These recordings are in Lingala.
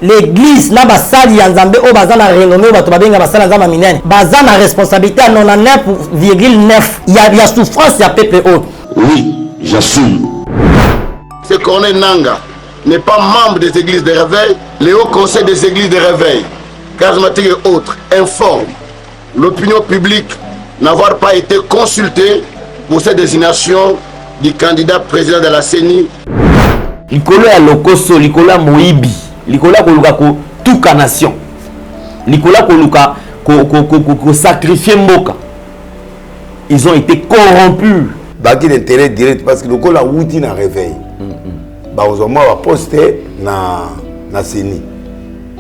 l'église na basali ya nzambe o baza na renommé bato babenga basala nzamba minene baza na responsabilité à 99,9 il y a souffrance ya peuple autre. Oui, j'assume. Ce Corneille Nangaa n'est pas membre des églises de réveil, les hauts conseils des églises de réveil, charismatiques et autres, informent l'opinion publique n'avoir pas été consultée pour cette désignation du candidat président de la CENI. Likolo ya lokoso, likolo ya moibi, likolo ya koluka ko tuka nation, likolo ya koluka ko sacrifier mboka. Ils ont été corrompus. Baki d'intérêt direct parce que lokolo a outi na réveil. Bazoma va poster na CENI.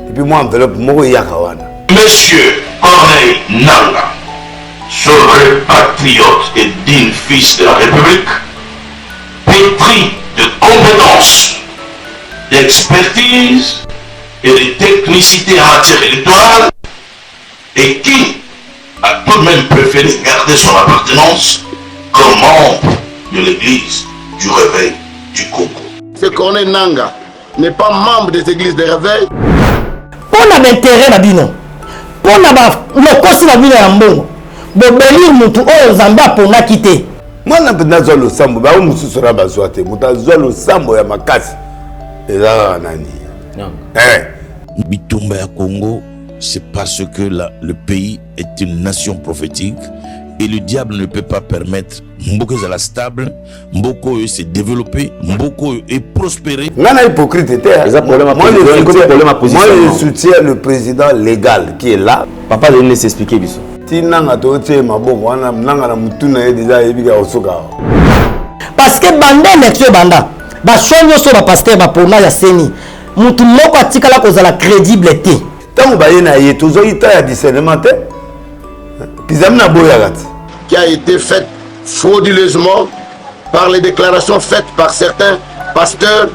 Et puis moi enveloppe moko yakawana. Monsieur Corneille Nangaa, souverain patriote et digne fils de la République, pétri de compétences, d'expertise et de technicité en matière électorale, et qui a tout de même préféré garder son appartenance comme membre de l'église du réveil du Congo. Ce Corneille Nangaa n'est pas membre des églises de réveil. On a l'intérêt d'abino. On a le cosi d'abino à mbongo. Bobeli mutu o zamba pona kite. Moi na penda zolo sambo ba musu sora bazwate muta zolo sambo ya makasi. Eza nani? Non. Bitumba ya Congo, c'est parce que le pays est une nation prophétique et le diable ne peut pas permettre Mboko est stable, Mboko s'est développé, Mboko est prospéré. Nana hypocrite était. Moi je soutiens le président légal qui est là. Papa de laisser expliquer biso. Tinanga toche maboko wana nanga na mutuna déjà ebika osoka. Parce que banda élection banda ba sonyo so ba pasteur ba pona ya CENI. Mutu moko atikala kozala crédibilité. Tango ba yena yeto zo ita ya discernement te. Kizamna boyagat Qui a été faite frauduleusement par les déclarations faites par certains pasteurs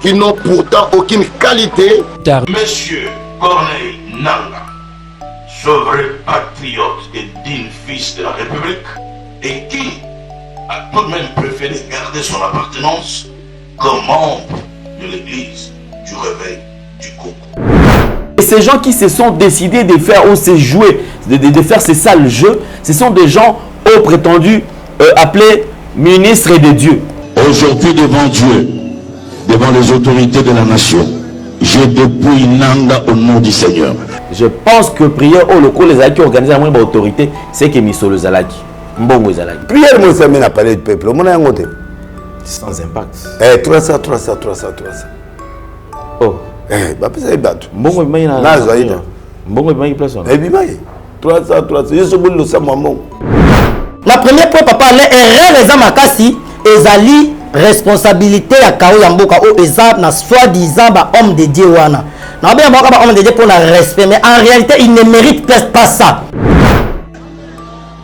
qui n'ont pourtant aucune qualité. Monsieur Corneille Nangaa, souverain patriote et digne fils de la République, et qui a tout de même préféré garder son appartenance comme membre de l'église du réveil du Congo. Et ces gens qui se sont décidés de faire ou se jouer, de faire ces sales jeux, ce sont des gens hauts prétendus appelés ministres de Dieu. Aujourd'hui, devant Dieu, devant les autorités de la nation, je dépouille Nangaa au nom du Seigneur. Je pense que prière au local les qui organisent la moindre autorité, c'est que Misolo Zalaki. Mbongo Zalaki. prière moi ça m'a parlé du peuple. Mon a ngote. Sans impact. 300. Oh. Bah ça battu. Mbongo imayi na. Na zaida. Mbongo imayi place. Eh bien 300. Yeso bolo sa maman. La première fois papa les erreurs makasi ezali responsabilité ya kao ya mboka o eza na soi-disant ba homme de Dieu wana. Na bien ba homme de Dieu pour la respect mais en réalité il ne mérite pas ça.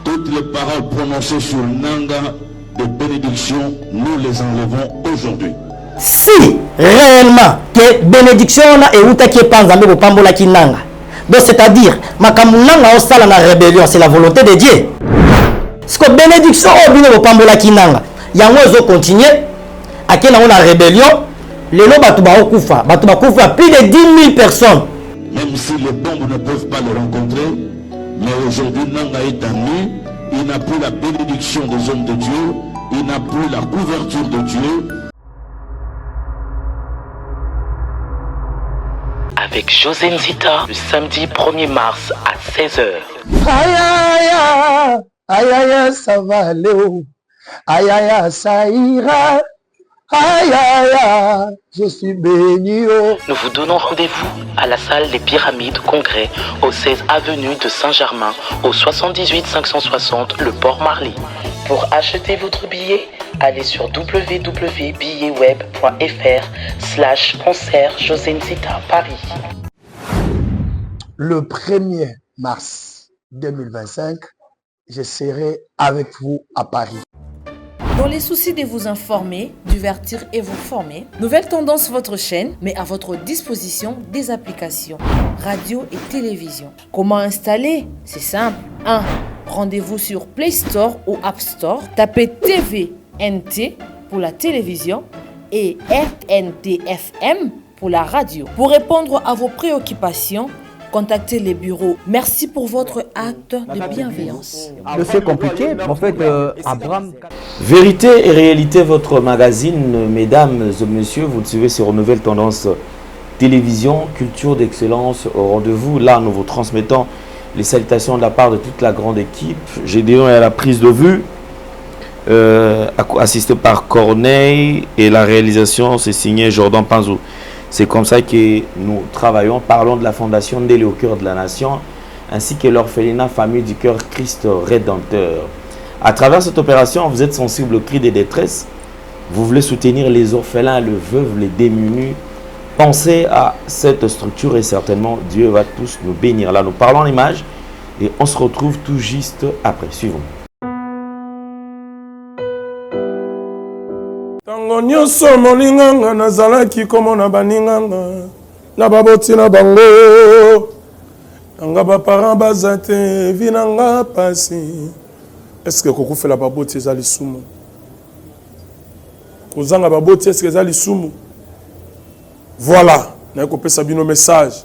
Toutes les paroles prononcées sur Nangaa de bénédiction, nous les enlevons aujourd'hui. Si réellement que bénédiction na euta qui panzambe bo pambola ki Nangaa. Donc c'est-à-dire makambu Nangaa o sala na rébellion c'est la volonté de Dieu. Ce que bénédiction au bino bo pambola ki Nangaa. Yango zo continuer akena on a rébellion lelo batu ba okufa plus de 10 000 personnes. Même si les bombes ne peuvent pas le rencontrer, mais aujourd'hui Nangaa est en nu, il n'a plus la bénédiction des hommes de Dieu, il n'a plus la couverture de Dieu. Avec José Nzita, le samedi 1er mars à 16h. Aïe, ça va aller. Aïe, ça ira. Aïe, je suis béni. Nous vous donnons rendez-vous à la salle des Pyramides Congrès au 16 avenue de Saint-Germain au 78 560 Le Port-Marly. Pour acheter votre billet, allez sur www.billetweb.fr/concert José Nzita Paris. Le 1er mars 2025, je serai avec vous à Paris. Dans les soucis de vous informer, divertir et vous former, Nouvelle Tendance, votre chaîne, met à votre disposition des applications, radio et télévision. Comment installer? C'est simple. 1. Rendez-vous sur Play Store ou App Store. Tapez TVNT pour la télévision et RNTFM pour la radio. Pour répondre à vos préoccupations, contactez les bureaux. Merci pour votre acte de bienveillance. C'est compliqué, en fait, Abraham... Vérité et réalité, votre magazine, mesdames et messieurs, vous le suivez sur Nouvelle Tendance Télévision, culture d'excellence au rendez-vous. Là, nous vous transmettons les salutations de la part de toute la grande équipe. Gédéon est à la prise de vue, assisté par Corneille, et la réalisation, c'est signé Jordan Panzou. C'est comme ça que nous travaillons. Parlons de la fondation Ndélé au cœur de la nation, ainsi que l'orphelinat Famille du Cœur Christ Rédempteur. À travers cette opération, vous êtes sensible au cri des détresses. Vous voulez soutenir les orphelins, les veuves, les démunis. Pensez à cette structure et certainement Dieu va tous nous bénir. Là, nous parlons en images et on se retrouve tout juste après. Suivons. Tango nyonso molinganga nazalaki komona baninganga na baboti na bango nanga baparent baza te vi nanga pasi. Est-ce que kokufela baboti eza lisumu? Kozanga baboti est-ce que eza lisumu? Voilà, na kopesa bino message.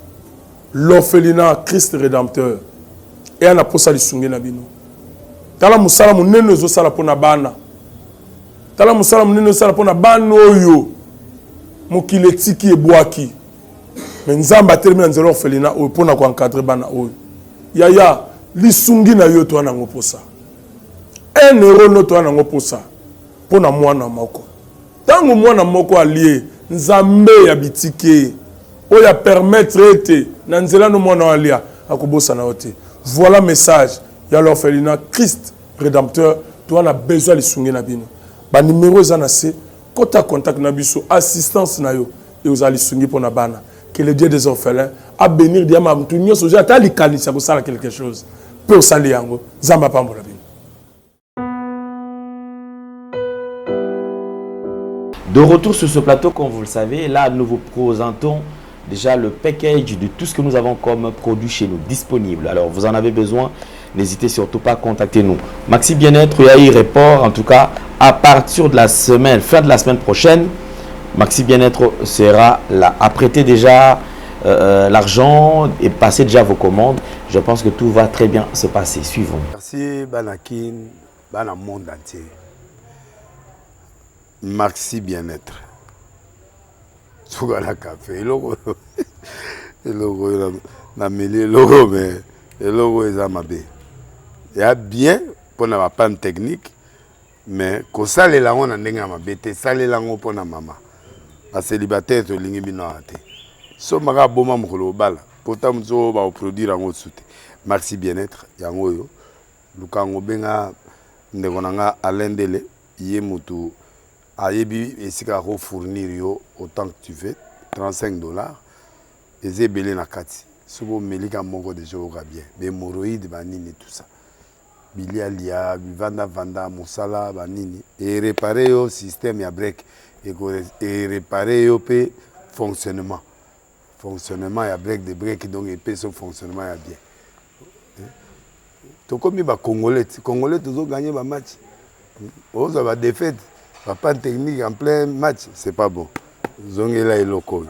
L'orphelinat Christ Rédempteur et ana posa lisungi na bino. Tala musala munene ezosala pona bana. Tala musala munene ezosala pona bana oyo mokili etiki ebwaki. Mais nzamba atelemi na nzela orphelinat oyo pona ko encadrer bana oyo. Yaya lisungi na yo to ana ngoposa. 1 euro no to ana ngoposa pona mwana moko. Tango mwana moko alie nzambe ya bitike oya permettre ete na nzela no mwana alia akobosa na ote. Voilà message ya l'orphelinat Christ Rédempteur. Tu as besoin de lisungi na bino. Ba numéro ezana se kota contact na biso assistance na yo et aux lisungi pona bana. Que le Dieu des orphelins a bénir diama mtu nyoso ja ta likanisa ko sala quelque chose. Pour sali yango zamba pambola bino. De retour sur ce plateau, comme vous le savez, là nous vous présentons déjà le package de tout ce que nous avons comme produit chez nous disponible. Alors vous en avez besoin, n'hésitez surtout pas à contacter nous. Maxi Bien-être, il y a eu report, en tout cas à partir de la semaine, fin de la semaine prochaine, Maxi Bien-être sera là. Apprêtez déjà l'argent et passez déjà vos commandes. Je pense que tout va très bien se passer. Suivons. Merci Banakin, Bana monde entier. Maxi Bien-être. Sougala café, logo na mêlé logo mais logo est amabé. Il y a bien pour na panne technique mais ko sale la on ndenga mabete sale la ngo pona mama. Ba célibataire to lingi bino ate. So maga boma mukolo bala. Pourtant mzo ba produire ngo soute. Maxi Bien-être yango yo. Lukango benga ndekonanga alendele yé mutu ayebi esika ko fournir yo autant que tu veux $35 et zebele na kati sobo melika moko de jour bien be moroïde banini tout ça bilia lia vanda musala banini et réparer yo système ya break et réparer yo pe fonctionnement ya break de break donc et pe son fonctionnement ya bien to comme ba congolais toujours gagner ba match on va défaite. Pas technique en plein match, c'est pas bon. Zongela et local.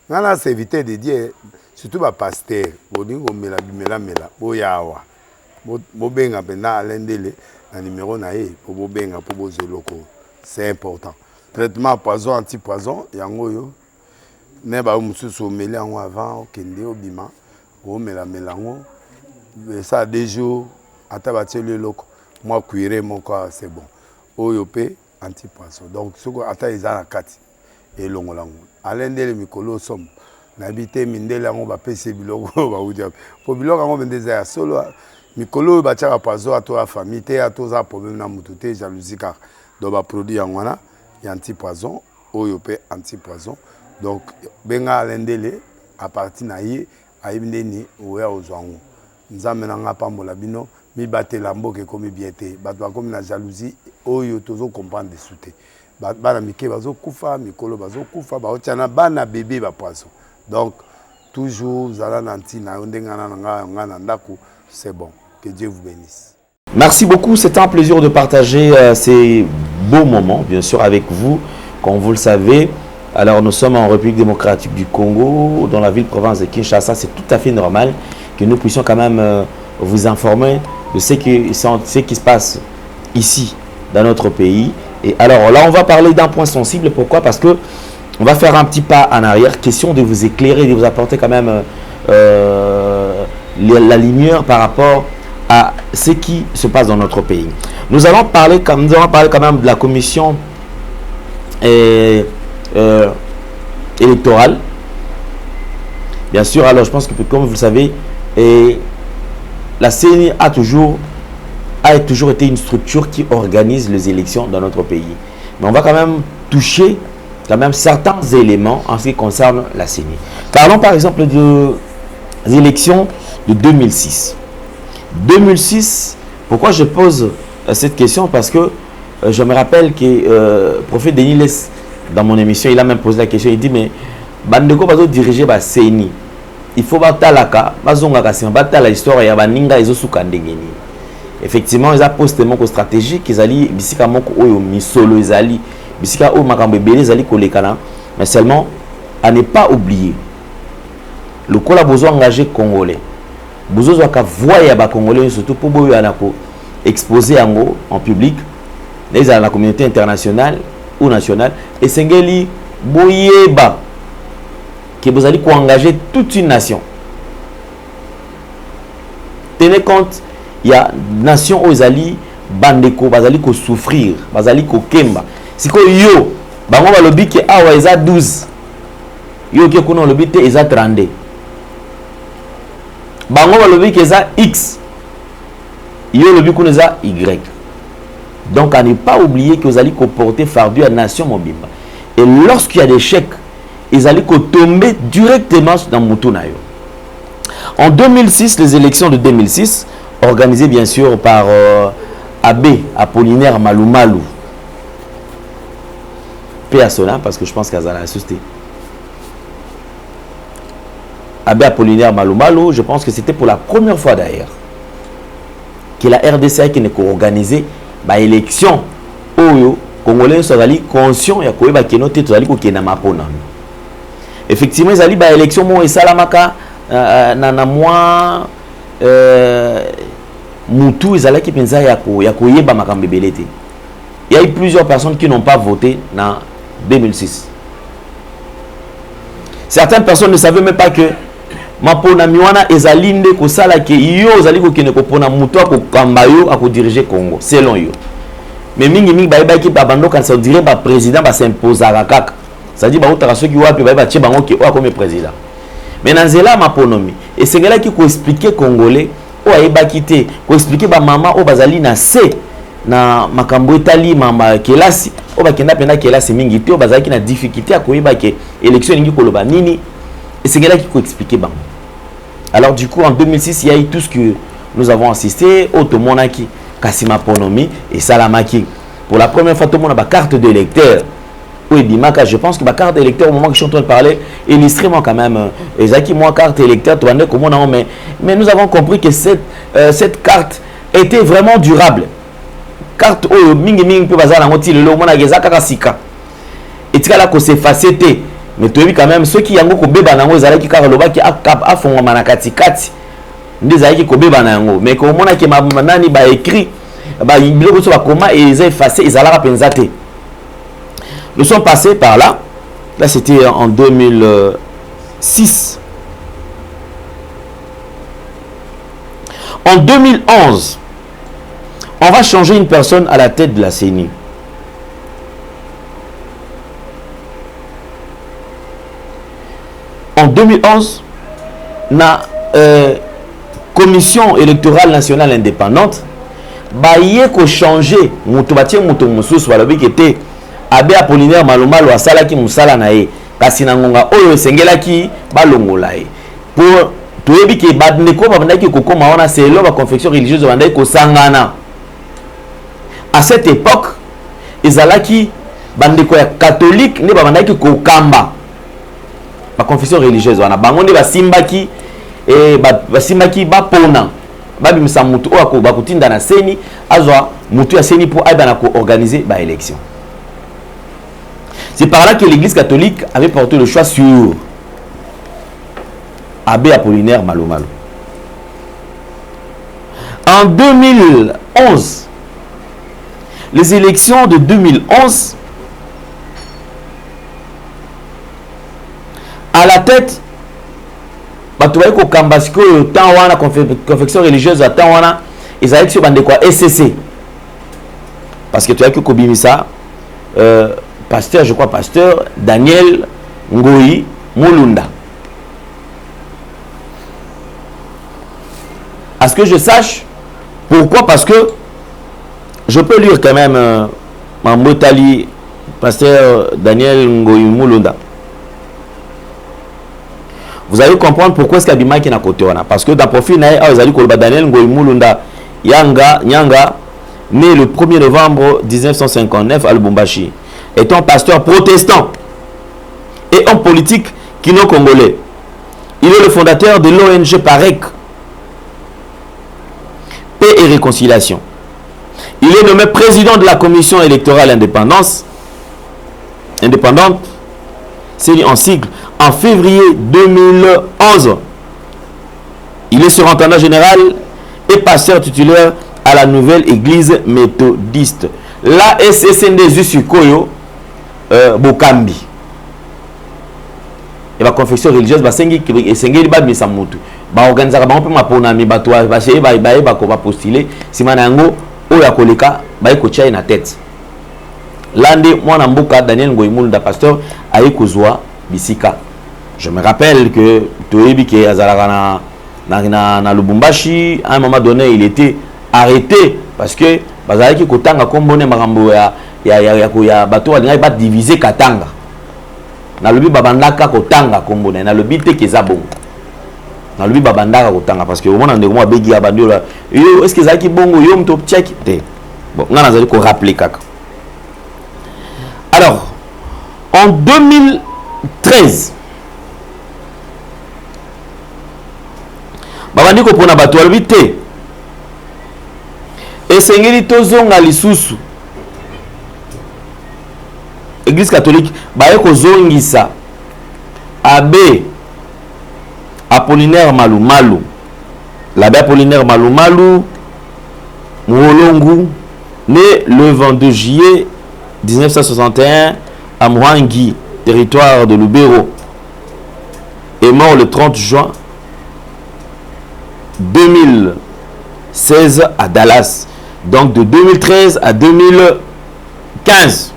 Nana c'est éviter de dire surtout ba pasteur, boningo mela boyawa. Bo benga pena alendele na numéro na e pour bo benga pour bo zeloko. C'est important. Traitement poison anti-poison yango yo. Ne ba mususu mela ngo avant kende obima, o mela ngo. Ça a 2 jours atabati le loko. Moi cuire mon corps c'est bon. Oyope anti-poisson. Donc, ce qu'on attend, ils ont la carte. Et l'on l'a. Alain de Mikolo somme. N'habité Mindela, on va payer Biloko. Pour Biloko, on va dire solo. Mikolo, va tirer à poisson à toi, famille, à toi, problème à moutoute, jalousie, car donc, va produire en wana, il y a anti-poison, oyopé anti-poison. Donc, benga Alain Dele, à partir naïe, à Ibneni, ou à Ozango. Nous amenons à Pambolabino. Mi bate lambo ke komi biete batwa komi na jalousie oyo tozo comprendre de souté bana mike bazo kufa mikolo bazo kufa ba otiana bana bébé ba poisson donc toujours zala nanti na ndengana nga ndako c'est bon que Dieu vous bénisse. Merci beaucoup, c'est un plaisir de partager ces beaux moments bien sûr avec vous. Comme vous le savez, Alors nous sommes en République démocratique du Congo, dans la ville-province de Kinshasa. C'est tout à fait normal que nous puissions quand même vous informer de ce qui se passe ici, dans notre pays. Et alors là, on va parler d'un point sensible. Pourquoi? Parce que on va faire un petit pas en arrière. Question de vous éclairer, de vous apporter quand même la lumière par rapport à ce qui se passe dans notre pays. Nous allons parler quand même de la commission électorale. Bien sûr, alors je pense que comme vous le savez, la CENI a toujours été une structure qui organise les élections dans notre pays. Mais on va quand même toucher certains éléments en ce qui concerne la CENI. Parlons par exemple des élections de 2006. 2006, pourquoi je pose cette question? Parce que je me rappelle que prophète Denis Les, dans mon émission, il a même posé la question, il dit, mais bandeko bazo diriger ba CENI, il faut batalaka, bazongaka sima batala histoire ya baninga ezosuka ndengeni. Effectivement, ils ont posté mon stratégique, ils allaient bisika moko oyo misolo ezali, bisika o makambo ebele ezali kolekana, mais seulement à ne pas oublier le kola besoin engagé congolais. Besoin de voir ya ba congolais surtout pour boyo anako exposer en public, les à la communauté internationale ou nationale et sengeli boyeba que vous allez engager toute une nation. Tenez compte, il y a nation où ils allaient bandeko, ils allaient souffrir, ils allaient kemba. Si ko yo, bango ba lobi ke awa eza 12. Yo ke kuno lobi te eza 32. Bango ba lobi ke eza X. Yo lobi kuno eza Y. Donc à ne pas oublier que vous allez comporter fardu à nation mobimba. Et lorsqu'il y a des chèques, ils allaient tomber directement dans Moutunayo. En 2006, les élections de 2006, organisées bien sûr par Abbé Apollinaire Malumalu. Paix à cela, parce que je pense qu'elle a assisté. Abbé Apollinaire Malumalu, je pense que c'était pour la première fois d'ailleurs que la RDC qui n'est qu'organisée l'élection. Oyo, Congolais sont conscients et qu'ils ont noté tout effectivement, ils allaient l'élection et salamaka na moi Moutou, ils allaient qui pensaient ya koyeba makambe belete. Il y a eu plusieurs personnes qui n'ont pas voté en 2006. Certaines personnes ne savaient même pas que mapona miwana ezalinde ko sala ke yo zali ko kene ko pona muto ko kambayo ako diriger Congo selon yo. Mais mingi ba ki babando quand ça dirait ba président ba s'imposer kaka. Ça dit ba utaka ceux qui wapi ba tie bango ki o comme président. Mais nanzela maponomi et c'est là qui ko expliquer congolais o ayeba kité ko expliquer ba maman o bazali na C na makambo etali mama kelasi o ba kenda pena kelasi mingi te o bazali na difficulté à koyeba ke élection ngi koloba nini. Et c'est là qu'il faut expliquer. Alors du coup, en 2006, il y a eu tout ce que nous avons assisté. Otomonaki, Kassima Ponomi et Salamaki. Pour la première fois, tout le monde a une carte d'électeur. Oui, Bimaka, je pense que ma carte d'électeur, au moment que je suis en train de parler, illustrement quand même. Et Zaki, moi, carte d'électeur, mais nous avons compris que cette carte était vraiment durable. Carte, oh, mingi mingi, peut bazar, ngoti, le lo, mona, geza, kakasika. Et tu là, que c'est facile. Mais tu as vu quand même ceux qui ont bébé nango ezala ki karoloba ki a fongwa manakati kati ndeza ki ko bébé nango mais comme on a ki nani ba écrit ba biloko so ba comment et ils effacé ezala penzate. Nous sommes passés par là c'était en 2006. En 2011 on va changer une personne à la tête de la CENI. En 2011, la commission électorale nationale indépendante a changé qui était Abbé Apollinaire Malumalu asalaki musala nae kasi nangonga oyo sengelaki balongolae pour toyebi ke badneko babandaki kokoma wana c'est la confession religieuse bandaki kosangana. À cette époque ezalaki bandeko ya catholique ne babandaki kokamba la confession religieuse wana bango nde basimbaki et basimbaki bapona babimisa mutu oyo bakutinda na CENI azwa mutu ya CENI pour aiba na ko organiser ba élection. C'est par là que l'Église catholique avait porté le choix sur Abbé Apollinaire Malo Malo. En 2011, les élections de 2011, à la tête, parce que la confection religieuse à Tawana, ils avaient sur SCC. Parce que tu as que Kobimisa, pasteur, je crois, pasteur Daniel Ngoyi Mulunda. À ce que je sache, pourquoi? Parce que je peux lire quand même en Motali, pasteur Daniel Ngoyi Mulunda. Vous allez comprendre pourquoi est-ce qu'il y a Bima qui est à côté. Parce que dans le profil, vous allez dire Daniel Ngoyi Mulunda Nyanga, né le 1er novembre 1959 à Lubumbashi, est un pasteur protestant et homme politique kino-congolais. Il est le fondateur de l'ONG PAREC, Paix et Réconciliation. Il est nommé président de la commission électorale indépendante, c'est en sigle, en février 2011. Il est surintendant général et pasteur titulaire à la nouvelle église méthodiste. La SSND Zusukoyo Bokambi. Et la confession religieuse, L'année, moi, Daniel Ngoyi Mulunda pasteur Aïkouzwa Bisika. Je me rappelle que Toebi qui est na Lubumbashi, à un moment donné, il était arrêté parce que bazalaki kotanga kombone makambo ya bato balinga ba diviser katanga. Na lobi babandaka kotanga kombone na lobi te kezabongo. Na lobi babandaka kotanga parce que au moment ndeko mo begi ya bandiola. Yo est-ce que zaki bongo yo mto check te. Bon, ngana zali ko rappeler kaka. Alors, en 2013, babandi ko pona bato alobi te. Esengeli tozonga lisusu. Église catholique baye kozongisa Abbé Apollinaire Malo Malo. L'abbé Apollinaire Malo Malo Mwolongu, né le 22 juillet 1961 à Mwangi, territoire de Lubero, est mort le 30 juin 2016 à Dallas. Donc de 2013 à 2015,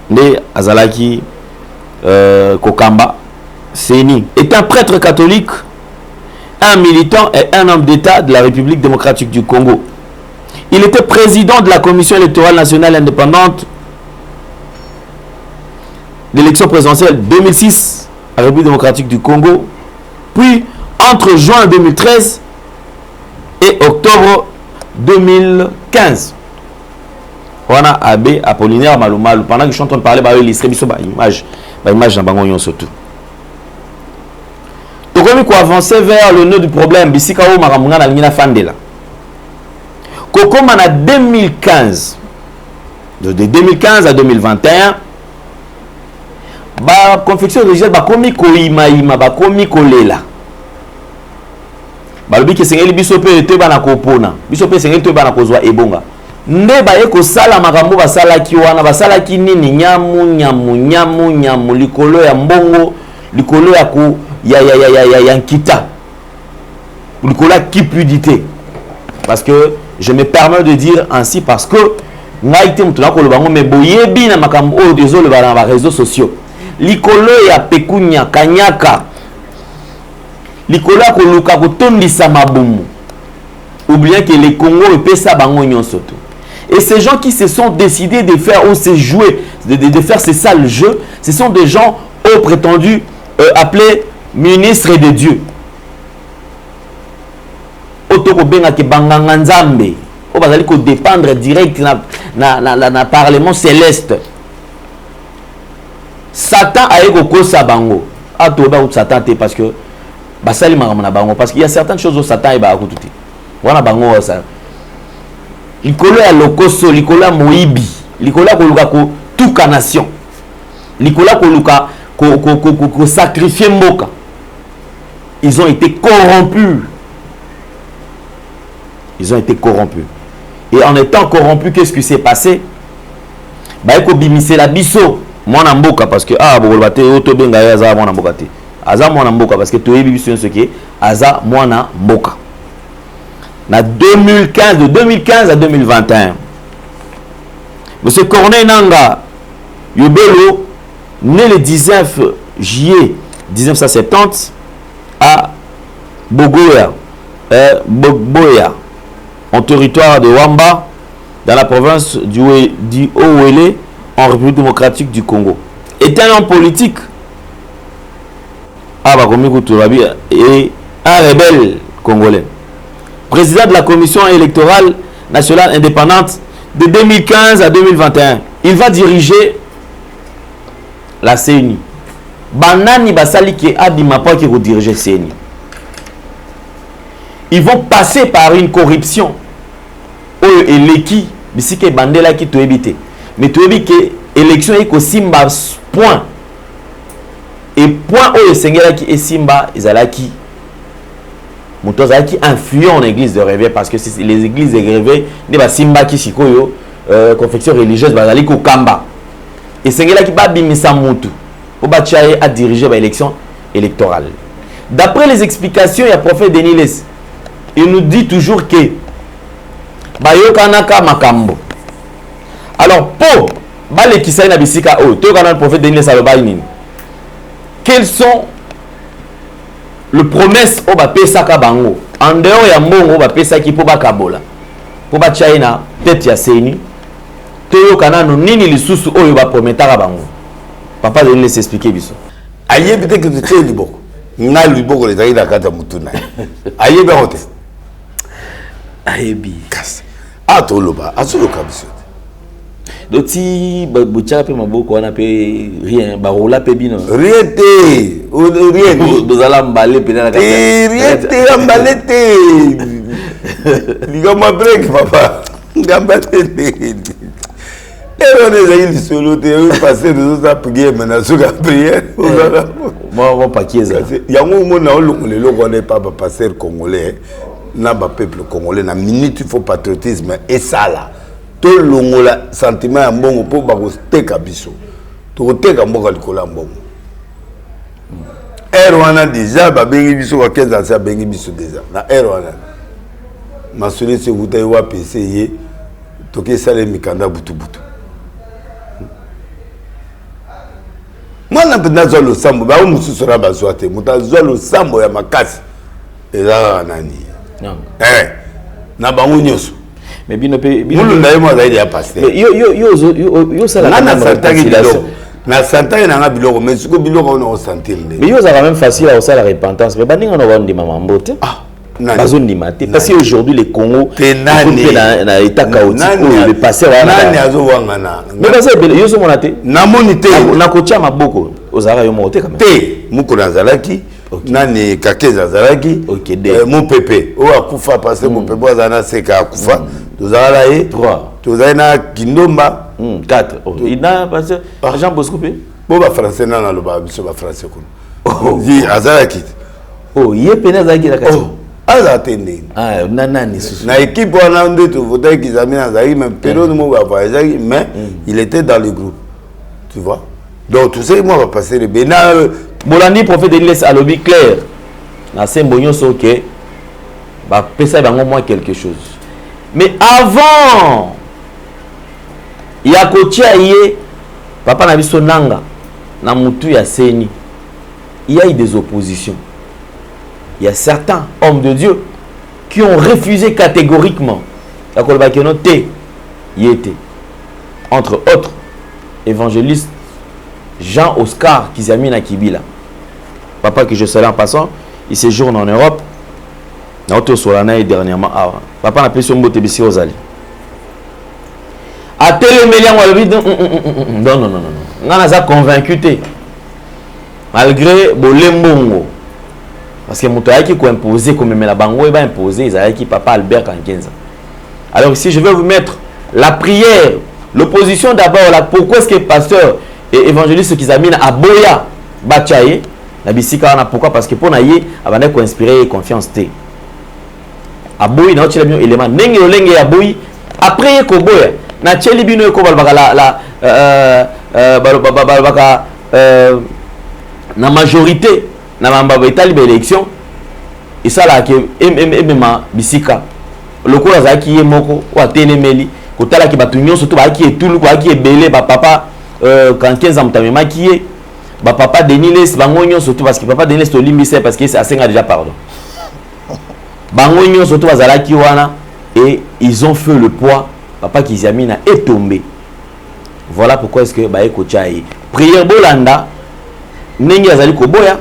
né Azalaki Kokamba Seni est un prêtre catholique, un militant et un homme d'État de la République démocratique du Congo. Il était président de la Commission électorale nationale indépendante d'élection présidentielle 2006 à la République démocratique du Congo. Puis, entre juin 2013 et octobre 2015, on a Abbé Apollinaire Malo Malo. Pendant que je suis en train de parler, il y a une image dans Bangon surtout. Donc, on va avancer vers le nœud du problème. Bissikao Maramunga na Lina Fandela. Comme en 2015, de 2015 à 2021, la confection religieuse va komi koima ba komi kolela. Balobi ke sengeli biso pe te bana kopona. Biso pe sengeli te bana kozwa ebonga. Nde ba ye ko sala makambo ba sala ki wana ba sala ki nini nyamu likolo ya mbongo, likolo ya ko ya nkita. Likolo ya cupidité. Parce que je me permets de dire ainsi parce que ngaite mutuna ko lobango me boyebi na makambo o désolé ba na réseaux sociaux. Likolo ya pekunya kanyaka. Likolo ko luka ko tondisa mabumu. Oubliant que les Congo et ça bango nyonso tout. Et ces gens qui se sont décidés de faire ou se jouer de faire ces sales jeux, ce sont des gens au prétendus appelés ministres de Dieu. Otoko benga ke banganga nzambe. O bazali ko dépendre direct na parlement céleste. Satan a ego kosa bango. A toba ou Satan te parce que basali maramana bango parce qu'il y a certaines choses où Satan est ba kututi. Wana bango ça. Likolo ya lokoso, likolo ya moibi, likolo ya koluka ko tuka nation. Nicolas Koluka sacrifié Mboka. Ils ont été corrompus. Ils ont été corrompus. Et en étant corrompus, qu'est-ce qui s'est passé? Bah, il faut bimisser la biso. Moi, en Mboka, parce que, ah, bon, bah, t'es autobenga, aza, moi, en Mboka, t'es. Aza, moi, en Mboka, parce que tu es bimisé ce qui est, aza, moi, en Mboka. En 2015, de 2015 à 2021. Monsieur Corneille Nanga, Yobelo, né le 19 juillet 1970 à Bogoya, Bogoya, en territoire de Wamba, dans la province du Haut-Ouélé, en République démocratique du Congo. Était un homme politique, et un rebelle congolais. Président de la Commission électorale nationale indépendante de 2015 à 2021. Il va diriger la CENI. Banani Basali qui a dit ma part qui va diriger CENI. Ils vont passer par une corruption. Et l'équipe, ici que Bandela qui te évité. Mais tu évites que l'élection est que Simba point. Et point où le Seigneur qui est Simba, ils allaient qui qui influent en église de réveil parce que les églises de réveil, ne pas Simba qui sikoyo confection religieuse bazali ko kamba. Et Seigneur qui va bimisa mutu pour bâtir à diriger l'élection électorale. D'après les explications, il y a prophète Denis Les. Il nous dit toujours que bayo kanaka makambo. Alors pour bale kisai na bisika o to kana le prophète Denis Les aloba nini. Quels sont les promesses au bapesa ka bango en dehors ya mbongo bapesa ki po bakabola po ba China tête ya CENI to yo kana no nini lisusu oyo ba prometaka bango papa de laisser expliquer biso ayebi te que tu es liboko na liboko les aida kata mutuna ayebi hote ayebi kas atoloba asoloka biso doti bocha pe maboko wana pe rien ba rola pe bino rien dozala mbale pe na kata rien te mbale te ligama break papa ngamba te et on est allé solo te passer de ça prier maintenant sur la prière moi pas qui ça yango mo na olongole loko ne pas passer congolais na ba peuple congolais na minute il faut patriotisme et ça là to longola sentiment ya mbongo po ba ko teka biso to teka mboka likola mbongo wana déjà ba bengi biso wa 15 ans bengi biso déjà na wana masole se vuta yo PC ye to ke sale mikanda butu mwana mpenda zo lo sambo ba mususu ra bazwa te mutazo lo sambo ya makasi eza nani na bango nyoso mais bino pe mulu ndaye mo zaidi ya pasteur yo sala na santa na nga biloko mais siko biloko on o sentir mais yo ça va même facile à la repentance mais baninga no bandi mama mbote bazo ndimate parce qu'aujourd'hui les Congo na état chaotique le passé nani azo wangana mais parce que yo so monate na monité na kocha maboko ozara yo mote quand même te mukuna zalaki nani kakeza zalaki mon pépé o akufa parce que mon pépé azana seka akufa tozala ye 3 tozala na kindomba 4 il a parce que Jean Bosco pe bo ba français na lo ba biso ba français ko di azalaki ye pena zaki la kati azatende nani na équipe wana nde to voter ki zamina azaki même période mo ba voyager mais il était dans le groupe tu vois donc tout ça moi va passer le bena Bolandi prophète de l'Est à l'objet clair. Na sembonyo soke ba pesa bango moins quelque chose. Mais avant ya kotia yé papa na biso nanga na mutu ya CENI. Il y a eu des oppositions. Il y a certains hommes de Dieu qui ont refusé catégoriquement la kolbakeno te yété. Entre autres évangélistes Jean-Oscar Kizamina Kibila. Papa que je salue en passant, il séjourne en Europe. Notre solana dernièrement. Papa n'a plus son mot tébissi aux alliés. A télémélian, non. On a convaincu. Malgré Bolembongo. Parce que Moutouaï qui a imposé, comme la Bango, il va imposer, ils qui papa Albert Kankenza. Alors ici, je vais vous mettre la prière, l'opposition d'abord. Pourquoi est-ce que le pasteur et évangéliste qui zamina aboya bachaye na bisika wana. Pourquoi? Parce que pour na ye abandé ko inspirer confiance te aboyi na otela bino élément ndenge olenge aboyi après ko boya na tcheli bino ko balbaka balbaka na majorité na mamba etali ba élection et ça là que MMA bisika lokola zaki ye moko wa tenemeli kotala ki batu nyonso to ba ki etulu ko ki ebele ba papa quand 15 ans mutamema ki ye ba papa Deniles bangonyo surtout parce que papa Deniles to limbise parce que c'est assez déjà pardon bangonyo surtout bazalaki wana et ils ont fait le poids papa Kizamina est tombé. Voilà pourquoi est-ce que ba ekochaye prière bolanda ndenge azali ko boya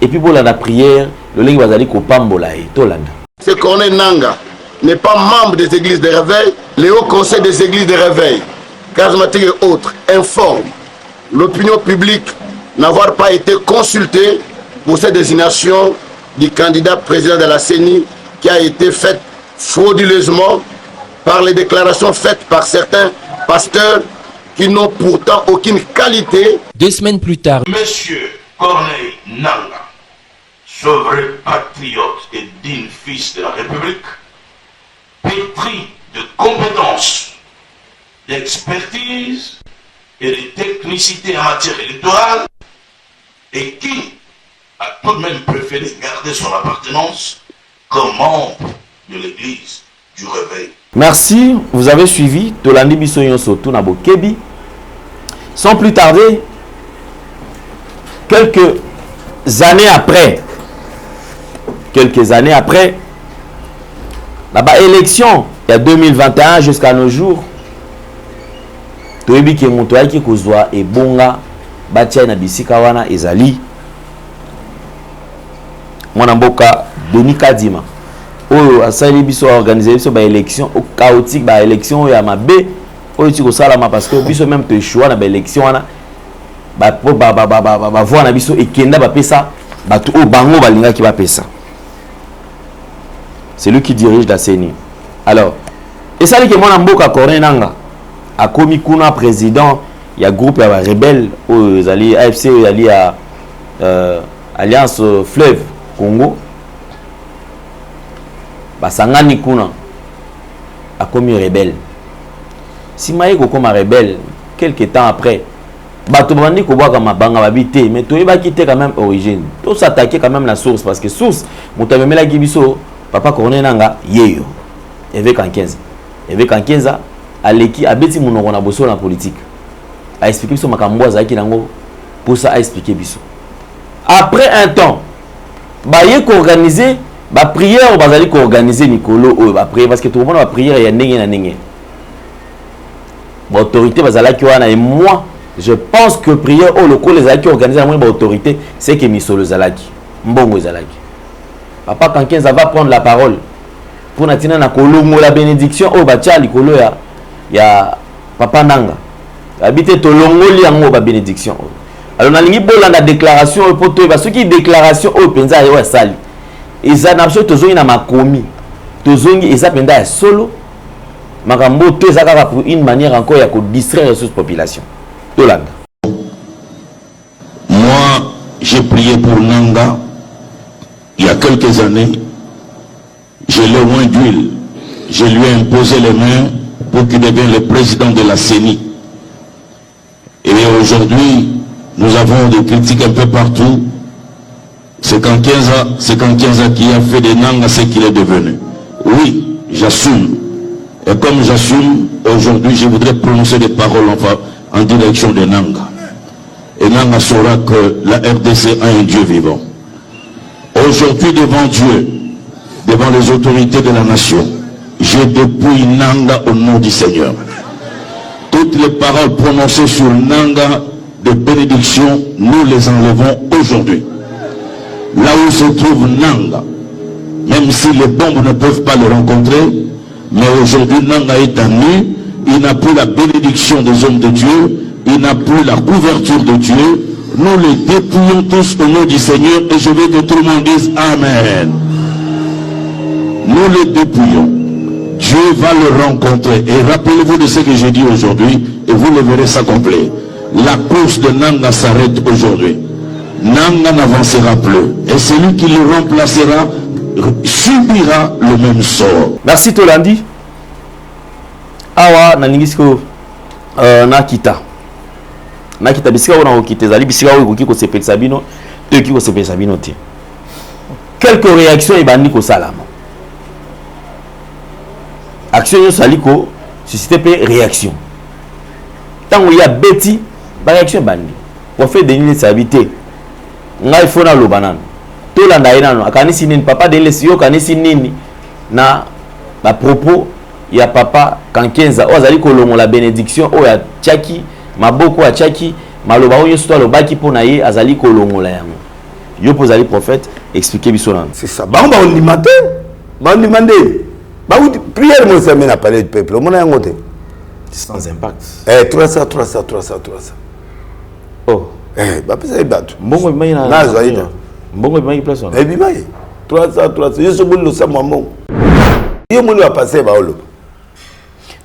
et puis bolanda prière le lingue bazali ko pambola et tolanda. C'est Corneille Nanga n'est pas membre des églises de réveil, les hauts conseils des églises de réveil, charismatiques et autres, informent l'opinion publique n'avoir pas été consulté pour cette désignation du candidat président de la CENI qui a été faite frauduleusement par les déclarations faites par certains pasteurs qui n'ont pourtant aucune qualité. 2 semaines plus tard, Monsieur Corneille Nanga, souverain patriote et digne fils de la République, pétri de compétences, d'expertise et de technicité en matière électorale, et qui a tout de même préféré garder son appartenance comme membre de l'église du réveil. Merci, vous avez suivi Tolandi Bisoyon Soto Nabokebi. Sans plus tarder, quelques années après, là-bas, élection, il y a 2021 jusqu'à nos jours, Toyebi qui est monté qui kozwa et bonga batia na bisika wana ezali mwana mboka Denis Kadima oyo asali biso organiser biso ba élection chaotique ba élection ya mabe oyo ti ko salama parce que biso même te choix na ba élection wana ba voix na biso ekenda ba pesa batu o bango balinga ki ba pesa. C'est lui qui dirige la CENI. Alors, et ça dit que mwana mboka Corneille Nanga a commis kuna président, il y a groupe ya rebelle aux alliés AFC aux alliés à Alliance Fleuve Congo. Basangani kuna a commis rebelle. Si maïe ko comme rebelle quelques temps après, bato bandi ko boka mabanga babité mais to yeba quitter quand même origine. To s'attaquer quand même la source parce que source mutamemela gibiso papa Corneille Nanga yeyo. Avec en 15. Avec en 15 ans aleki abeti munoko na boso na politique a expliqué biso makambo azaki nango pour ça a expliqué biso après un temps ba ye ko organiser ba prière bazali ko organiser Nicolo o ba prière parce que tout le monde va prière ya ndenge na ndenge ba autorité bazalaki wana et moi je pense que prière au local les aki organiser la ba autorité c'est que misolo zalaki mbongo zalaki papa quand 15 va prendre la parole pour natina na kolongo la bénédiction au batia likolo ya papa Nanga habité tolongoli yango ba bénédiction alors na lingi bolanda déclaration pour to ba soki déclaration o penza yo sali eza na biso tozongi na makomi tozongi eza penda ya solo makambo to eza kaka pour une manière encore ya ko distraire les population tolanda. Moi j'ai prié pour Nanga il y a quelques années, je l'ai oint d'huile, je lui ai imposé les mains pour qu'il devienne le président de la CENI. Et aujourd'hui, nous avons des critiques un peu partout. C'est qu'en 15 ans qui a fait de Nanga ce qu'il est devenu. Oui, j'assume. Et comme j'assume, aujourd'hui, je voudrais prononcer des paroles en direction de Nanga. Et Nanga saura que la RDC a un Dieu vivant. Aujourd'hui, devant Dieu, devant les autorités de la nation, je dépouille Nanga au nom du Seigneur. Toutes les paroles prononcées sur Nanga de bénédiction, nous les enlevons aujourd'hui. Là où se trouve Nanga, même si les bombes ne peuvent pas le rencontrer, mais aujourd'hui Nanga est à nu, il n'a plus la bénédiction des hommes de Dieu, il n'a plus la couverture de Dieu. Nous les dépouillons tous au nom du Seigneur et je veux que tout le monde dise Amen. Nous les dépouillons. Dieu va le rencontrer. Et rappelez-vous de ce que j'ai dit aujourd'hui et vous le verrez s'accomplir. la cause de Nanga s'arrête aujourd'hui. Nanga n'avancera plus. Et celui qui le remplacera subira le même sort. Merci Tolandi. Awa naningisiko nakita. Nakita bisika wana okite zali bisika okoki ko sepelisa bino, to ki ko sepelisa bino te. Quelques réactions et bandi ko salama. Action yo saliko susciter pe réaction. Tant il y a beti ba réaction bandi. Pour faire des lignes s'habiter. Ngai fona lo banana. To la ndaina no akanisi nini papa de lesio kanisi nini na ba propos ya papa kankenza ozali kolongo la bénédiction o ya tchaki maboko ya tchaki maloba oyo sto lo baki pona ye azali kolongo la yango yo pozali prophète expliquer biso nan c'est ça ba on dit matin ba on demande ba prière moi ça mena parler du peuple on a yango te sans impact 300 oh ba pesa e batu mbongo bimayi na zaida mbongo bimayi place on bimayi 300 yo so bolo sa mbongo yo moni va passer ba olo.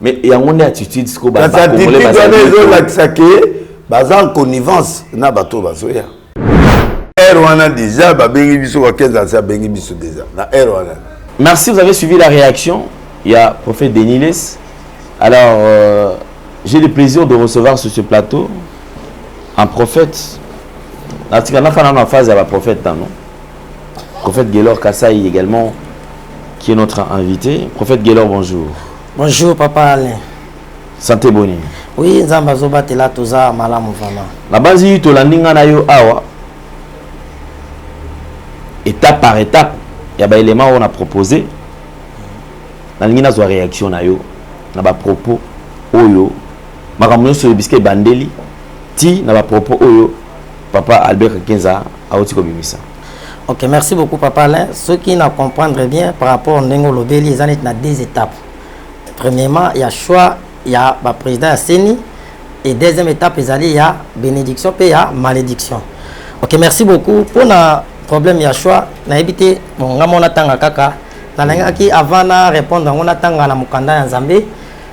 Mais il y a une attitude ce qu'on va faire. Ça dit que en connivence na bateau bazoya. Erwana déjà ba bengi biso wa 15 ans ça bengi biso déjà. Na Erwana. Merci, vous avez suivi la réaction. Il y a prophète Deniles. Alors j'ai le plaisir de recevoir sur ce plateau un prophète. La phase à la prophète non. Prophète Gaylor Kassaï également qui est notre invité. Prophète Gaylor, bonjour. Bonjour papa Alain. Santé boni. Oui, nzamba zoba tela toza malamu vraiment. La base to landinga na yo awa. Étape par étape, il y a des éléments qu'on a proposé. La ligne na zo réaction na yo, na ba propos oyo. Makamuno sur le biscuit bandeli. Ti na ba propos oyo. Papa Albert Kenza a oti ko bimisa. Ok, merci beaucoup papa Alain. Ceux qui ne comprennent bien par rapport au Nengo Lobeli, ils en sont dans deux étapes. Premièrement, il y a choix, il y a le président Seni. Et deuxième étape, il y a bénédiction et il y a malédiction. Ok, merci beaucoup. Pour le problème, il y a choix. On a évité, bon, on a tanga kaka. Avant de répondre, on a tanga na mukanda en Zambé.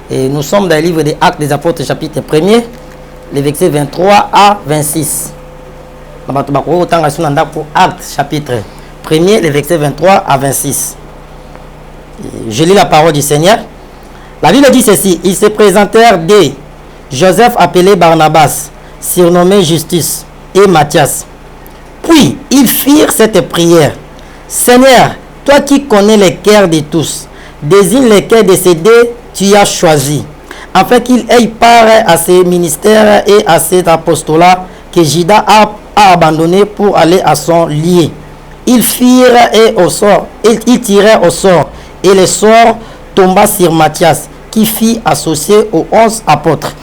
Et nous sommes dans le livre des Actes des Apôtres, chapitre 1er, les versets 23 à 26. Pour Actes, chapitre 1er, les versets 23 à 26. Je lis la parole du Seigneur. La Bible dit ceci, ils se présentèrent des Joseph appelé Barnabas, surnommé Justus, et Matthias. Puis, ils firent cette prière. Seigneur, toi qui connais les cœurs de tous, désigne les cœurs de ces deux tu as choisi, afin qu'ils aient part à ces ministères et à cet apostolat que Judas a abandonné pour aller à son lieu. Ils firent et au sort, ils tirèrent au sort, et le sort tomba sur Matthias, qui fit associé aux 11 apôtres.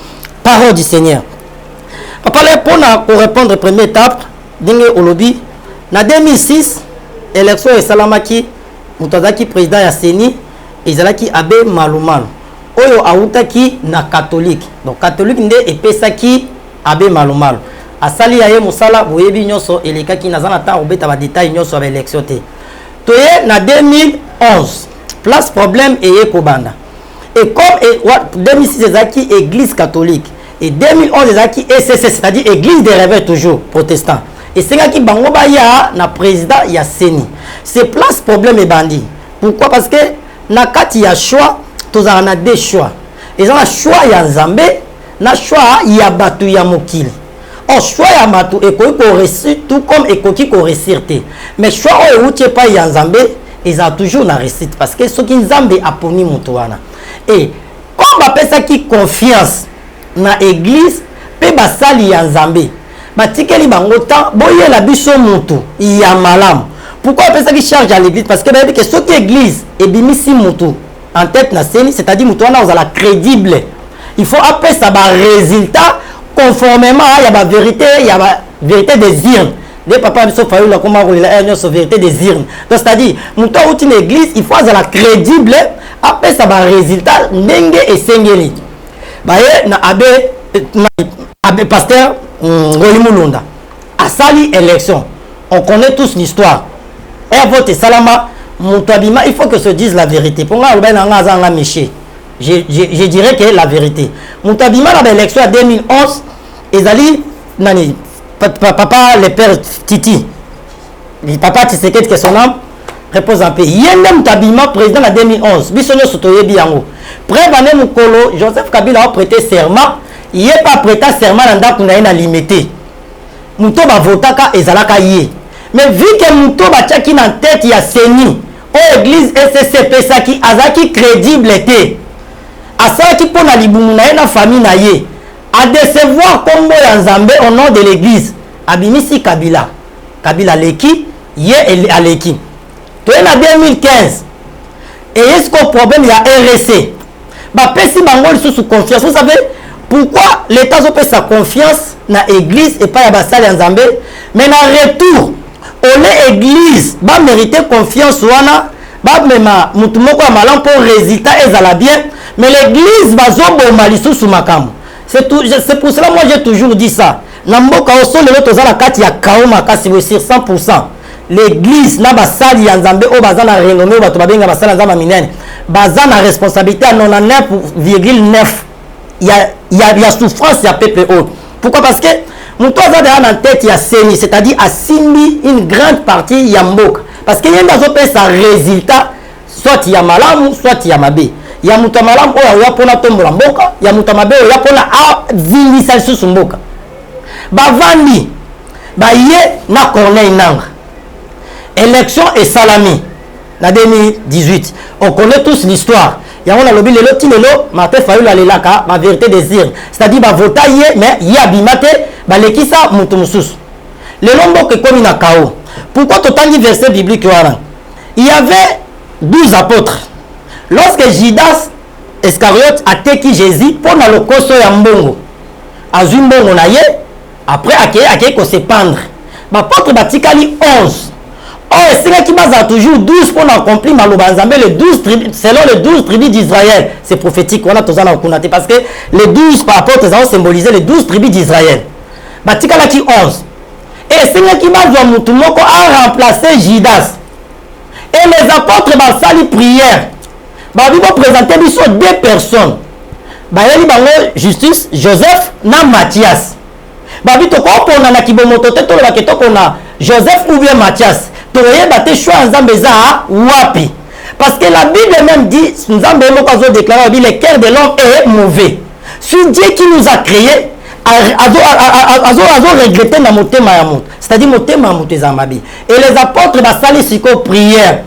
Parole du Seigneur. Papa, pour répondre à la première étape, Dingue Olobi, en 2006, l'élection est Salamaki, Moutazaki président Yasseni, et Zalaki Abe Malouman. Oyo Aoutaki na catholique. Donc catholique nde epesaki Abe Malouman. Asali yaye Moussala, Boyebi Nyoso, et les Kaki Nazanata, Obeta va détailler Nyoso avec l'élection. Toye na 2011. Place problème et Kobanda. Et comme 2006 Zaki église catholique et 2011 Zaki ECC, c'est-à-dire église des réveils toujours protestants. Et c'est là qui bangoba ya na président ya Seni. C'est place problème et bandit. Pourquoi? Parce que na kati ya choix, tous en a deux choix. Et ça choix ya Nzambe, na choix ya batu ya mokili. On choix ya batu et ko réussir tout comme et ko réussir. Mais choix o outie pas ya Nzambe, ils ont toujours la réussite parce que ceux qui Nzambe a poni mutuana. Et comme appelle ça qui confiance na église pe basali ya Nzambe. Batikeli bango temps boye la biso mutu ya malam. Pourquoi appelle ça qui charge à l'église? Parce que ceux qui église et bimisi mutu en tête na Seni, c'est-à-dire mutuana vous la crédible. Il faut appeler ça ba résultat conformément à la vérité, il y a la vérité des urnes. Les papas biso fayu la comment on la vérité des urnes. Donc c'est-à-dire mutu outi une église, il faut la crédible. Après ça va résultat ndenge et sengeli. Baye na abe pasteur Rolimulunda. Asali élection. On connaît tous l'histoire. Et vote salama mutabima, il faut que se dise la vérité. Pour moi je dirais que la vérité. Mutabima la élection en 2011 ezali nani papa le père Titi papa Tshisekedi que son âme repose en paix yende mutabima président en 2011 biso nyo sotoyebi yango prévane mukolo Joseph Kabila a prêté serment il est pas prêté serment na ndako na ye na limité muto ba votaka ezalaka ye mais vu que muto ba tchaki na tête ya seni o église SCP saki azaki crédible té asalaki pona libumu na ye na famille na ye a décevoir kombo ya Nzambe au nom de l'église abimisi Kabila leki ye aleki to na 2015 et est-ce qu'au problème il y a RSC ba pesi bango sous confiance vous savez pourquoi l'état a sa confiance na église et pas ya basali ya Nzambe mais na retour on église ba mériter confiance wana ba mema mutu moko malam pour résultat ezala bien mais l'église bazoboma lisusu makambo c'est pour cela moi j'ai toujours dit ça na mboka osole to za kati ya kaoma kasi sur 100% l'église na basali ya Nzambe o bazana renommé bato babenga basala Nzamba minene bazana responsabilité à 99,9 il y a souffrance ya peuple haut. Pourquoi? Parce que muto za en tête ya seni c'est-à-dire a simbi une grande partie ya mboka parce que yenda zo pesa résultat soit ya malamu soit ya mabe ya muto malamu oya pona tombola mboka ya muto mabe oya pona a zilisa susu mboka bavandi baye na Corneille Nangaa élection et salami en 2018 on connaît tous l'histoire ya on a lobby lelo tinelo Martin Fayulu alelaka ma vérité désir c'est-à-dire ba vota ye mais ya bimate ba lekisa mutu mususu lelo mboka komi na kao pourquoi totangi verset biblique wana il y avait 12 apôtres lorsque Judas Iscariote a teki Jésus pour na lokoso ya mbongo azui mbongo na ye après akei ko se pendre ba apôtre batikali 11. Oh, c'est qui base toujours 12 pour accomplir Malobanzambe, les 12 tribus, selon les 12 tribus d'Israël. C'est prophétique, on a tous en connaît parce que les 12 apôtres ont symbolisé les 12 tribus d'Israël. Batikala qui 11. Et c'est qui base Moutoumoko a remplacé Judas. Et les apôtres basali prière. Babi vont présenter deux personnes. Bayeli bango justice Joseph na Matthias. Babi to ko pona na kibomoto te to la keto kona Joseph ou bien Matthias. Te choix Nzambe za wapi parce que la Bible même dit Nzambe moko déclaré le cœur de l'homme est mauvais. C'est Dieu qui nous a créé azo regretter na motema ya moto c'est-à-dire motema ya moto ezamabi et les apôtres basali siko prière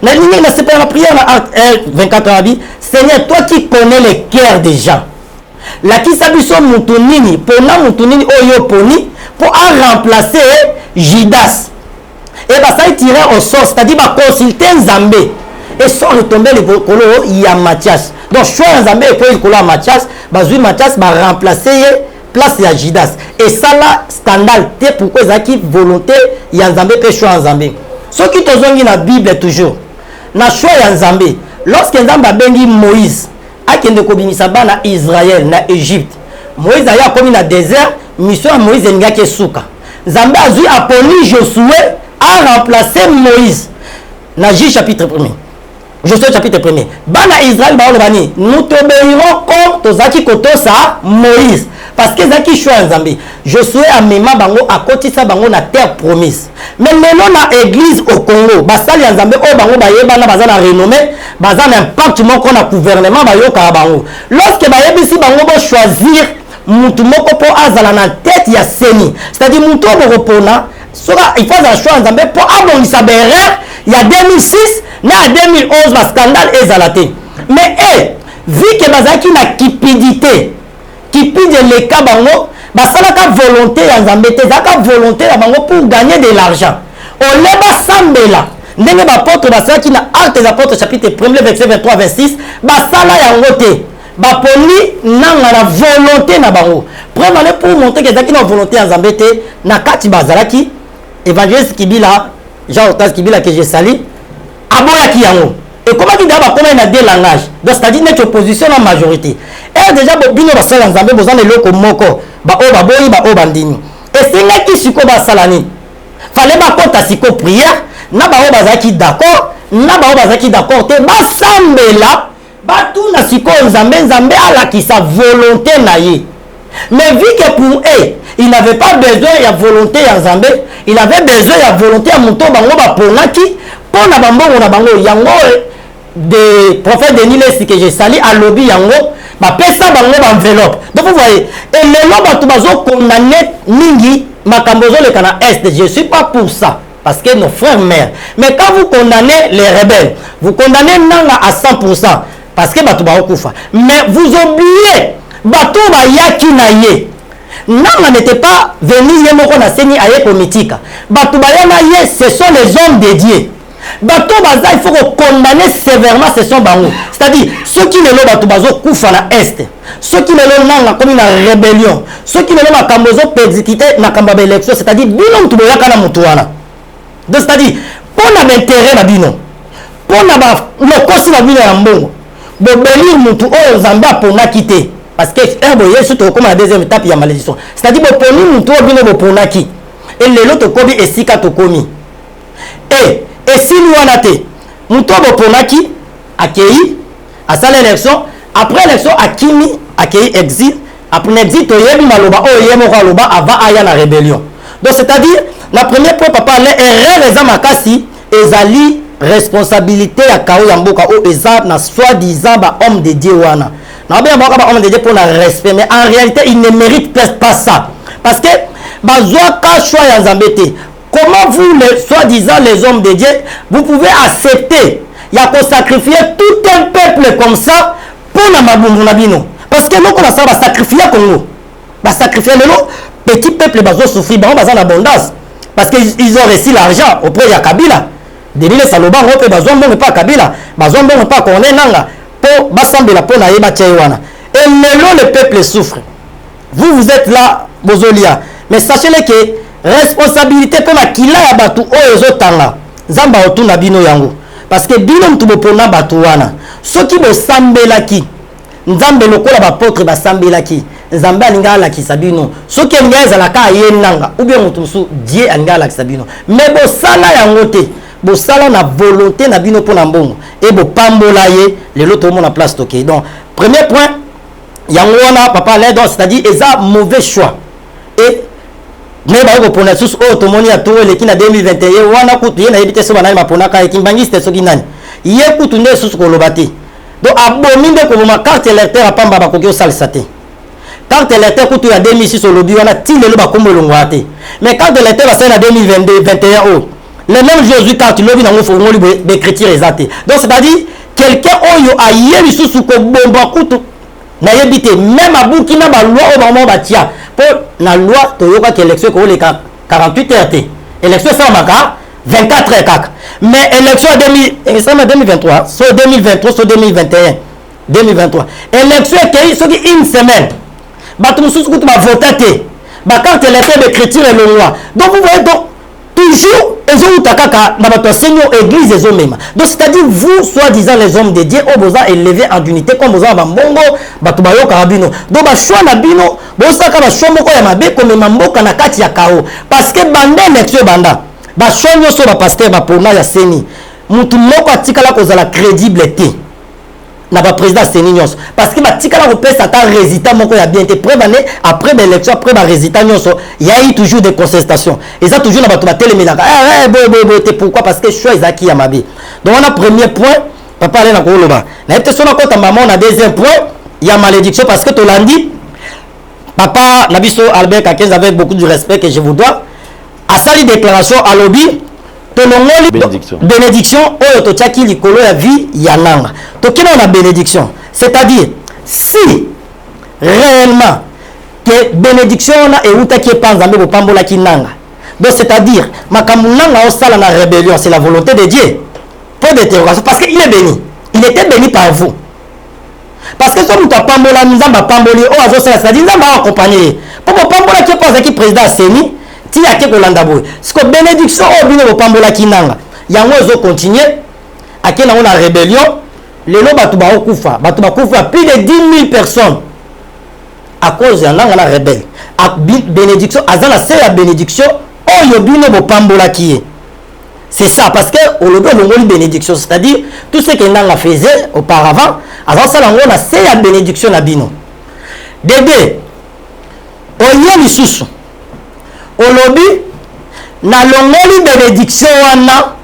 na ligne na c'est pas la prière na acte 24 abi Seigneur toi qui connais les cœurs des gens la qui sabiso mutu nini pona mutu nini oyo poni pour remplacer Judas. Et bah ça est tiré au sort, c'est-à-dire bah consulter Nzambe et sont retombés les colo il y a Matthias. Donc choix Nzambe et puis il colo Matthias, bah lui Matthias va remplacer place à Judas. Et ça là scandale, c'est pourquoi ça qui volonté il y a Nzambe et choix Nzambe. Ce qui te zongi la Bible toujours. Na choix Nzambe. Lorsque Nzambe a bengi Moïse, a kende ko bimisa bana Israël na Égypte. Moïse a ya komi na désert, mission Moïse nga ke suka. Nzambe a zui apponi Josué a remplacé Moïse. Nagi chapitre 1er. Josué chapitre 1er. Bana Israël ba olobani, nous t'obéirons comme tozaki kotosa Moïse. Parce que zaki choix Nzambe. Josué a mema bango a kotisa bango na terre promise. Mais maintenant na église au Congo, basali Nzambe o bango ba yeba na bazana renommé, bazana impact moko na gouvernement ba yoka bango. Lorsque ba yebisi bango bo choisir mutu moko po azala na tête ya seni. C'est-à-dire mutu mo repona il faut un choix Nzambe pour abonisa erreur il y a 2006 na 2011 la scandale ezalate mais vu que bazaki na cupidité de l'état bango basalaka volonté ya Nzambe te zaka volonté ya bango pour gagner de l'argent oleba sambela ndenge bapôtre basalaki na acte des apôtres chapitre 1er verset 23 26 basala yango te baponi nanga na volonté na bango preuve pour montrer que zaki na volonté ya Nzambe te na kati bazalaki évangéliste Kibila Jean-Octave Kibila que j'ai sali aboya ki yango et comment qu'il d'abord comment il a deux langages donc c'est-à-dire notre opposition la majorité et déjà bino basala Nzambe besoin de loko moko ba o baboyi ba o bandini et c'est là qui siko basalani fallait ba kota siko prière na ba o bazaki d'accord na ba o bazaki d'accord te ba sambela ba tout na siko Nzambe ala ki sa volonté na ye Mais vu que pour eux, il n'avait pas besoin de volonté à Zambé, il avait besoin de volonté à Mouto Bango Baponaki, pour la Bango, on a Bango, Yango, des prophètes de Nilesi que j'ai sali à lobby Yango, bah pesa Bango enveloppe. Donc vous voyez, et les lobes Batubazo condamné Ningi, Makambozo le Cana Est, je ne suis pas pour ça. Parce que nos frères mères. Mais quand vous condamnez les rebelles, vous condamnez Nanga à 100%. Parce que Batouba Okufa. Mais vous oubliez, Batouba Yaki Naye. Nanga n'était pas venu Yemoko Naseni Aye Komitika. Batouba Yanaye, ce sont les hommes dédiés. Batouba il faut condamner sévèrement ce sont Bango. C'est-à-dire, ceux qui ne l'ont Batouba Kufa na Est. Ceux qui ne l'ont Nanga comme une rébellion. Ceux qui ne l'ont Makambozo persécuté na Kambaba élection. C'est-à-dire, Binom Touboyaka na Moutouana. Donc c'est-à-dire, pour l'intérêt de Bino, pour le cosi de Bino Yambongo, de bénir Moutou, oh Zambia pour n'a quitté. Parce que, surtout comme la deuxième étape, il y a malédiction. C'est-à-dire, pour bénir Moutou, Bino pour n'a quitté. Et les autres kobi et sika to komi. Et si nous en avons, Moutou pour n'a quitté, accueilli, à sa l'élection, après l'élection, Akimi, accueilli, exil, après l'exil, tu y maloba, oh yemo maloba, avant aya la rébellion. Donc c'est-à-dire, la première fois, papa, les amakasi, ezali responsabilité à Kao Yamboka, ou ezab, na soi-disant, homme de Dieu, wana. Na bien, homme de Dieu pour le respect, mais en réalité, il ne mérite pas ça. Parce que, bazoaka choix yazambete. Comment vous, soi-disant, les hommes de Dieu, vous pouvez accepter, il y a qu'on sacrifier tout un peuple comme ça, pour la mabungu nabino. Parce que nous, on a ça, va sacrifier Congo. Va sacrifier le lot. Petit peuple bazo souffrir, bazo en abondance. Parce qu'ils ont reçu l'argent auprès de Kabila. Débile Saloba, on peut bazo bon pas Kabila, bazo bon pas qu'on est nanga. Pour bassemble la peau na yeba tchewana. Et le peuple souffre. Vous êtes là, Bozolia. Mais sachez-le que responsabilité pour la kila ya batu o ezotanga. Zamba otu na bino yango. Parce que bino mtubo pona batu wana. Soki bo sambelaki. Nzambe lokola ba potre ba sambelaki. Nzambe alinga la kisabino. Soki alinga ezalaka yenanga ou bien mutusu Dieu alinga la kisabino. Mais bo sala yango te. Bo sala na volonté na bino pona mbongo. Et bo pambola ye le loto mon na place toké. Donc premier point yango wana papa là donc c'est-à-dire eza mauvais choix. Et mais ba ko pona sus o to moni atowe le kina 2021 wana kutu ye na yebite so bana ma pona ka kimbangiste so kinani. Ye kutu ne sus ko lobati. Donc abominde ko ma carte électeur a pamba ba ko kyo salisate. Carte électeur kutu ya 2006 au lobby wana ti le ba ko molongwa te. Mais carte électeur va na 2022 21 o. Le même Jésus carte lobby na ngofo ngoli be chrétien ezate. Donc c'est-à-dire quelqu'un oyo a yeli susu ko bomba kutu na yebite même abuki na ba loi o ba mo ba tia. Pour la loi toyoka que élection ko le 48 heures té. Élection ça maka 24 heures. Mais élection 2023, soit 2023, soit 2021, 2023. Élection qui est une semaine. Batou moussous koutou ba voté. Ba carte électeur de chrétien et le loi. Donc vous voyez donc toujours les hommes takaka na bato seigneur église les hommes même. Donc c'est-à-dire vous soi-disant les hommes de Dieu au besoin élevé en unité comme besoin ba mbongo bato ba yo karabino. Donc ba choix na bino bo saka ba choix moko ya mabe comme mamboka na kati ya kao parce que banda élection banda ba choix nyoso ba pasteur ba pona ya seni. Mutu moko atikala kozala crédible te. Na ba président seni nyonso parce que ba tikala ko pesa ta résultat moko ya bien te preuve année après l'élection après ba résultat nyonso il y a eu toujours des contestations et ça toujours na ba to ba telemelaka te pourquoi parce que choix ezaki ya mabe. Donc on a premier point papa aller na ko loba na ete sona ko ta maman na deuxième point il y a malédiction parce que to landi papa Nabiso Albert Kakenza avec beaucoup de respect que je vous dois a sali déclaration à lobby bénédiction oyo to tchaki likolo ya vie ya nanga to kina na bénédiction c'est-à-dire si réellement que bénédiction na euta qui panza mbe pambola kinanga donc c'est-à-dire makambu nanga osala na rébellion c'est la volonté de Dieu pour d'interrogation parce qu'il est béni il était béni par vous parce que si on t'a pambola nzamba pamboli o azo sala c'est-à-dire nzamba accompagner pour pambola qui panza qui président Seni ti ake kolanda boy parce que bénédiction o bino bo pambola kinanga yango ezo continuer ake na la rébellion lelo batu ba okufa plus de 10 000 personnes à cause ya nanga la rebelle a bénédiction azana c'est la bénédiction o yo bino bo pambola ki c'est ça parce que au lobo ngoli bénédiction c'est-à-dire tout ce que nanga faisait auparavant avant ça lango na c'est la bénédiction na bino bébé oye lisusu olobi na longoli bénédiction wana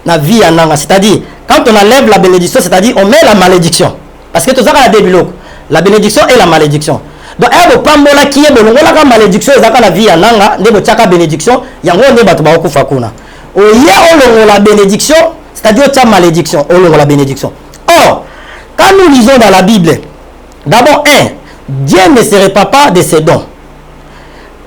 na vie ya nanga, c'est-à-dire quand on enlève la bénédiction, c'est-à-dire on met la malédiction, parce que tout ça a des biloko, la bénédiction et la malédiction. Donc ebo pambola qui est bolongola ka malédiction ezaka na vie ya nanga ndebo tiaka bénédiction yango nde bato ba okufa kuna oye olongola bénédiction, c'est-à-dire tia malédiction olongola bénédiction. Or quand nous lisons dans la Bible, d'abord Dieu ne se répand pas de ses dons.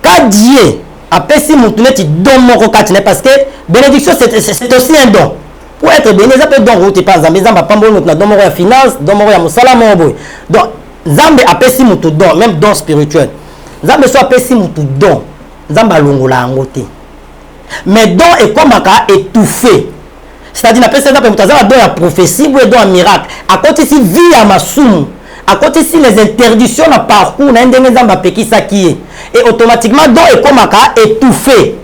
Quand Dieu appelle si mon tournette don moko katine, parce que bénédiction c'est aussi un don. Pour être béni, ça peut don ou pas zambe zamba pambo na don moko ya finance, don moko ya musala mobo. Donc zambe appelle si mon don, même don spirituel. Zambe soit appelle si mon don. Zamba longola ngote. Mais don est comme aka étouffé. C'est-à-dire n'a pas ça peut mutaza don ya prophétie ou don ya miracle. À côté si vie à masum. À côté si les interdictions na parcours na ndenge zamba pekisa qui est, et automatiquement don est comme aka étouffé.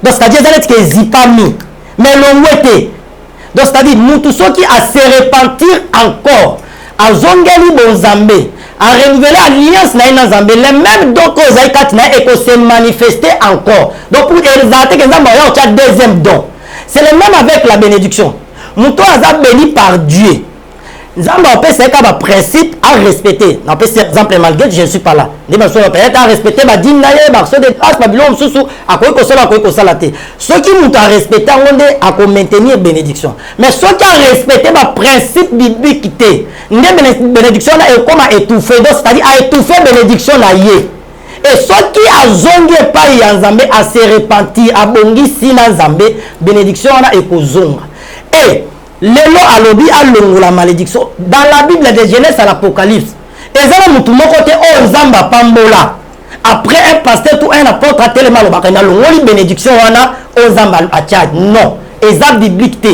Donc c'est-à-dire ça que zipami mais l'ongwete. Donc c'est-à-dire nous tous ceux qui a se repentir encore à zongeli bonzambe à renouveler alliance na nzambe les mêmes dons que zaïkat na et que se manifester encore. Donc pour exalter que nzamba ya au deuxième don. C'est le même avec la bénédiction. Mouton a béni par Dieu. Nzamba on peut c'est un principe à respecter. On peut c'est exemple malgré je ne suis pas là. Les personnes peut être à respecter ba dîme na ye ba so de grâce babylone susu à quoi que ça la te. Ceux qui m'ont respecté on a maintenir bénédiction. Mais ceux qui ont respecté ba principe biblique té. Ndé bénédiction là est comme à étouffer. Donc c'est-à-dire à étouffer bénédiction là yé. Et ceux qui a zongé pas y nzambe à se repentir à bongi si na nzambe bénédiction là est ko zonga. Et Lelo alobi alongo la malédiction dans la Bible de Genèse à l'Apocalypse. Et ça la mutu moko te o nzamba pambola. Après un pasteur ou un apôtre a tellement lo bakana longoli bénédiction wana o nzamba a Tchad. Non, exact biblique te.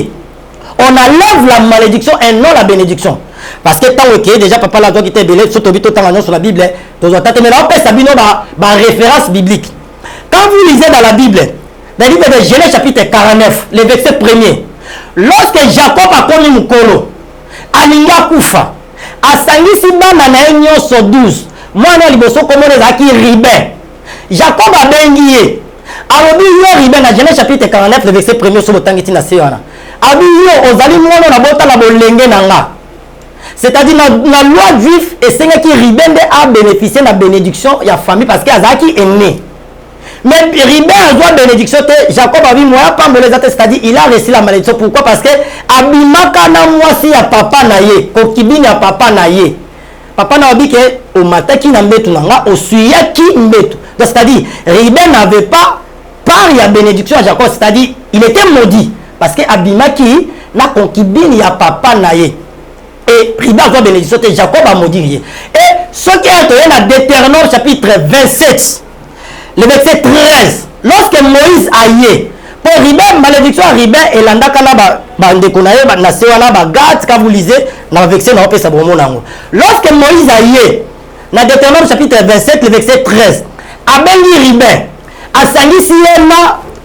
On enlève la malédiction et non la bénédiction. Parce que tant que déjà papa là qui était belé surtout bito tant sur la Bible, to zo tate mais là on peut sabino ba référence biblique. Quand vous lisez dans la Bible, dans le livre de Genèse chapitre 49, le verset 1er. Lorsque Jacob a connu Mukolo, alinga kufa, asangisi bana na nyonso 12. Mwana liboso komone zaki Ribin. Jacob a bengiye. Alobi yo Ribin na Genèse chapitre 49 le verset 1er sur botangiti na sewana. Abi yo ozali mwana na bota la bolenge nanga. C'est-à-dire na loi juif et senga ki Ribin a bénéficié de la bénédiction ya famille parce que azaki est né. Mais Ribin a droit bénédiction, Jacob a vu moi, c'est-à-dire il a reçu la malédiction. Pourquoi? Parce que Abimaka na moi si ya papa na ye, kokibini ya papa na ye. Papa na dit que au matin qui n'a mbetu nanga, au suya qui mbetu. Donc c'est-à-dire Ribin n'avait pas part ya bénédiction à Jacob, c'est-à-dire il était maudit parce que Abimaki na kokibini ya papa na ye. Et Ribin a droit bénédiction, Jacob a maudit. Et ce qui est dans Deutéronome chapitre 27. Le verset 13, lorsque Moïse a yé, pour Ribin, malédiction à Ribin, et l'andakana bandekonaye, nasewana bagat, quand vous lisez, dans le verset, lorsque Moïse a yé, dans Deutéronome chapitre 27, le verset 13, Abeli Ribin, a sangisi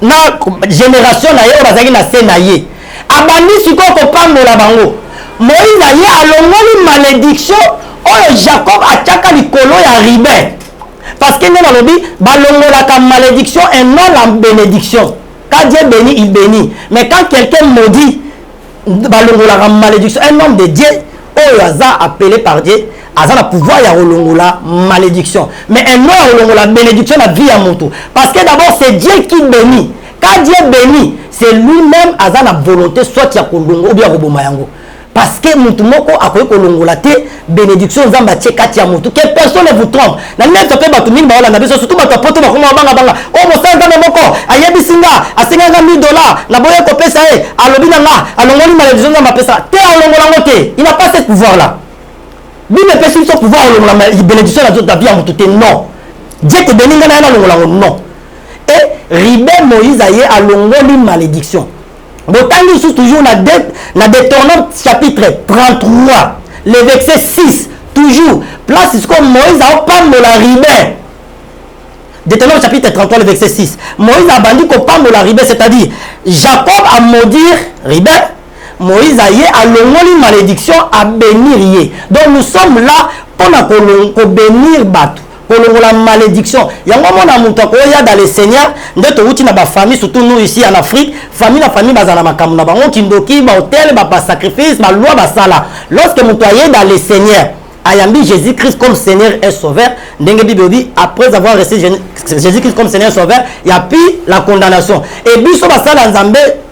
na génération na yé, ou bazaki na se na yé, abandi siko kopambola bango, Moïse a yé, alongoli malédiction, oh Jacob a tchaka likolo ya Ribin. Parce que nous avons dit, la malédiction et non la bénédiction. Quand Dieu bénit, il bénit. Mais quand quelqu'un maudit, la malédiction, un homme de Dieu, oh, a appelé par Dieu, a le pouvoir de la malédiction. Mais un homme la bénédiction, la vie à mon tour. Parce que d'abord, c'est Dieu qui bénit. Quand Dieu bénit, c'est lui-même a la volonté, soit il y a ou bien parce que Moutoumoko a connu Kolongola bénédiction Zamba Tchekatia Moutou, que personne ne vous trompe. La net peut battre mille balles, surtout ma pote, ma banga banga. Oh, mon sang dans moko, Ayabi Singa, à $50,000, la boya copé ça est, à l'obinanga, à l'ongoli malédiction Zamba Pesa, t'es à l'ongola moté, il n'a pas ce pouvoir-là. Lui ne peut pas pouvoir à la bénédiction de la vie à Moutou, non. Dieu te bénit, non. Et Ribin Moïse aïe à l'ongoli malédiction. Botangi sous toujours la Deutéronome chapitre 33, le verset 6, toujours, place comme Moïse a pas la Ribin. Deutéronome chapitre 33, le verset 6. Moïse a bandit qu'on pas la Ribin, c'est-à-dire Jacob a maudire Ribin, Moïse a yé à l'ongoli malédiction à bénir yé. Donc nous sommes là pour bénir Batou, la malédiction. Il y a un moment dans les seigneurs, dans famille, surtout nous ici en Afrique, famille, bazana makamuna, kindoki, hôtel, sacrifice, loi, sala. Lorsque vous soyez dans les seigneurs, ayambi Jésus-Christ comme Seigneur et Sauveur, après avoir reçu Jésus-Christ comme Seigneur et Sauveur, il y a puis la condamnation. Et biso basala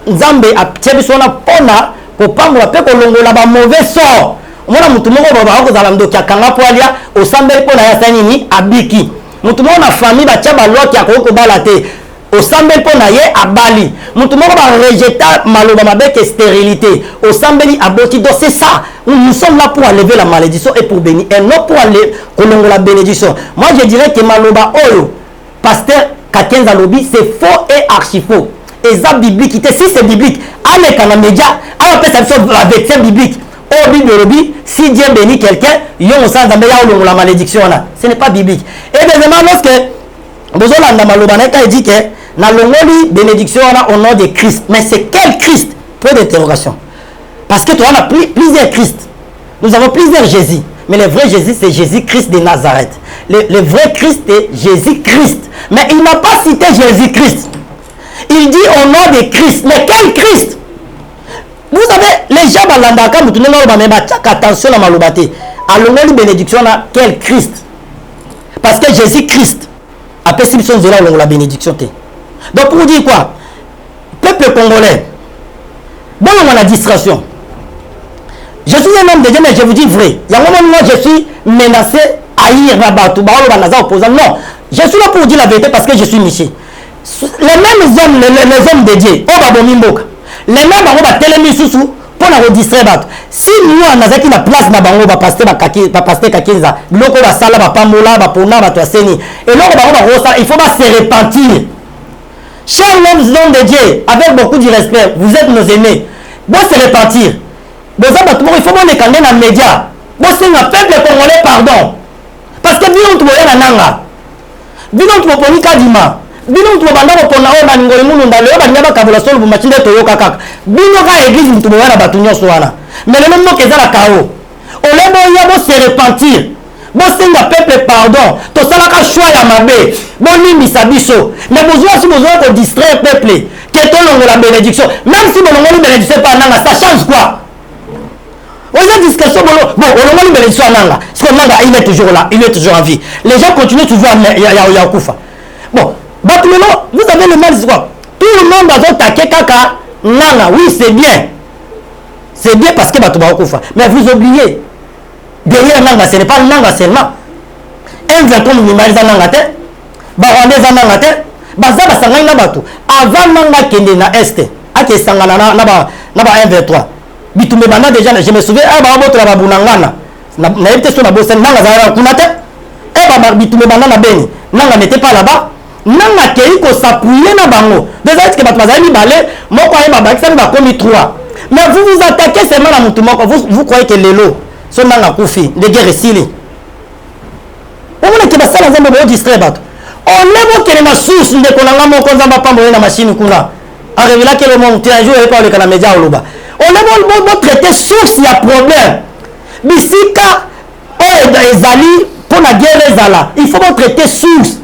Nzambe a tchebisona pona ko pango pe ko longola ba mauvais sort. Mona mutu moko baba ko zala ndoki akanga poalia o sambeli pona ya sanini abiki. Mutu moko na famille ba tcha ba loi ki akoko balate. Au sambeli pona ye abali. Mutu moko ba rejeta maloba mabeke stérilité. Au sambeli aboti. Donc c'est ça. Nous sommes là pour enlever la malédiction et pour bénir. Et non pour aller kolongola la bénédiction. Moi je dirais que maloba oyo pasteur Kakenza Lobi c'est faux et archi faux. Et ça biblique, si c'est biblique, allez quand les médias, alors peut ça la version biblique. Au Bible, si Dieu bénit quelqu'un, il y a la malédiction là. Ce n'est pas biblique. Et deuxièmement, lorsque besoin de Malobaneka dit que na longoli bénédiction là au nom de Christ. Mais c'est quel Christ? Point d'interrogation. Parce que tu as plusieurs Christ. Nous avons plusieurs Jésus. Mais le vrai Jésus, c'est Jésus-Christ de Nazareth. Le vrai Christ est Jésus-Christ. Mais il n'a pas cité Jésus-Christ. Il dit au nom de Christ. Mais quel Christ? Vous savez, les gens balandaka attention à malobate. Alors la bénédiction là, quel Christ? Parce que Jésus-Christ a perçu son zéro la bénédiction. Donc pour vous dire quoi? Peuple congolais, bon on a la distraction. Je suis un homme de Dieu, mais je vous dis vrai. Il y a un moment où je suis menacé à ir opposant. Non, je suis là pour vous dire la vérité parce que je suis Miché. Les mêmes hommes, les hommes de Dieu, les mêmes hommes qui télémis sous pour la distraire. Si nous, on a qui la place na bango, pasteur Kakenza, loko ba sala ba pamola ba pona ba toaseni. Et loko ba rosa, il faut pas se repentir. Chers hommes de Dieu, avec beaucoup de respect, vous êtes nos aînés. Bon se repentir. Il faut que vous les dans les médias. Bon c'est un peuple congolais, pardon. Parce que nous, on trouve la nanga. Nous, on trouve pas kadima. Bino tu banda ko na ona ngoli munu ndalo ba nyaba kabula solo bumachinde to yoka kaka bino ka église mtu bwana batunyo soana mais le même mot que ça la kao olebo yabo se repentir bo senga peuple pardon to sala ka choix ya mabe bo ni misabiso mais besoin si besoin ko distraire peuple que to longo la bénédiction même si bonongo ni bénédiction pas nanga ça change quoi aux discussions bon longo ni bénédiction nanga parce que nanga il est toujours là, il est toujours en vie, les gens continuent toujours à kufa. Bon vous avez le mal, quoi? Tout le monde va attaquer kaka nana. Oui, c'est bien. C'est bien parce que mais vous oubliez, derrière nanga, ce n'est pas nanga seulement. Un comme numérise nanga te, barandé nanga te, bazaba sangana batu. Avant nanga kende na est, ake sangana na ba 1-23. Bitumé bana déjà, je me souviens, ba boto la bunangana. Na été sur la bosse nanga za kunate. Ba bitumé bana na beni. Nanga n'était pas là-bas. Nanga kei ko s'appuyer na bango. Déjà que batazali balé, moko ayeba bakisa ba komi 3. Mais vous vous attaquez seulement à mutu moko. Vous croyez que lelo so nanga kufi de guerre sili. On est que basala nzambe bo distraire bato. On lebo que na source de konanga moko nzamba pambo na machine kuna. A révéler que le monde un jour et pas le kana média oloba. On lebo bo traiter source ya problème. Bisika o ezali pour la guerre ezala. Il faut traiter source.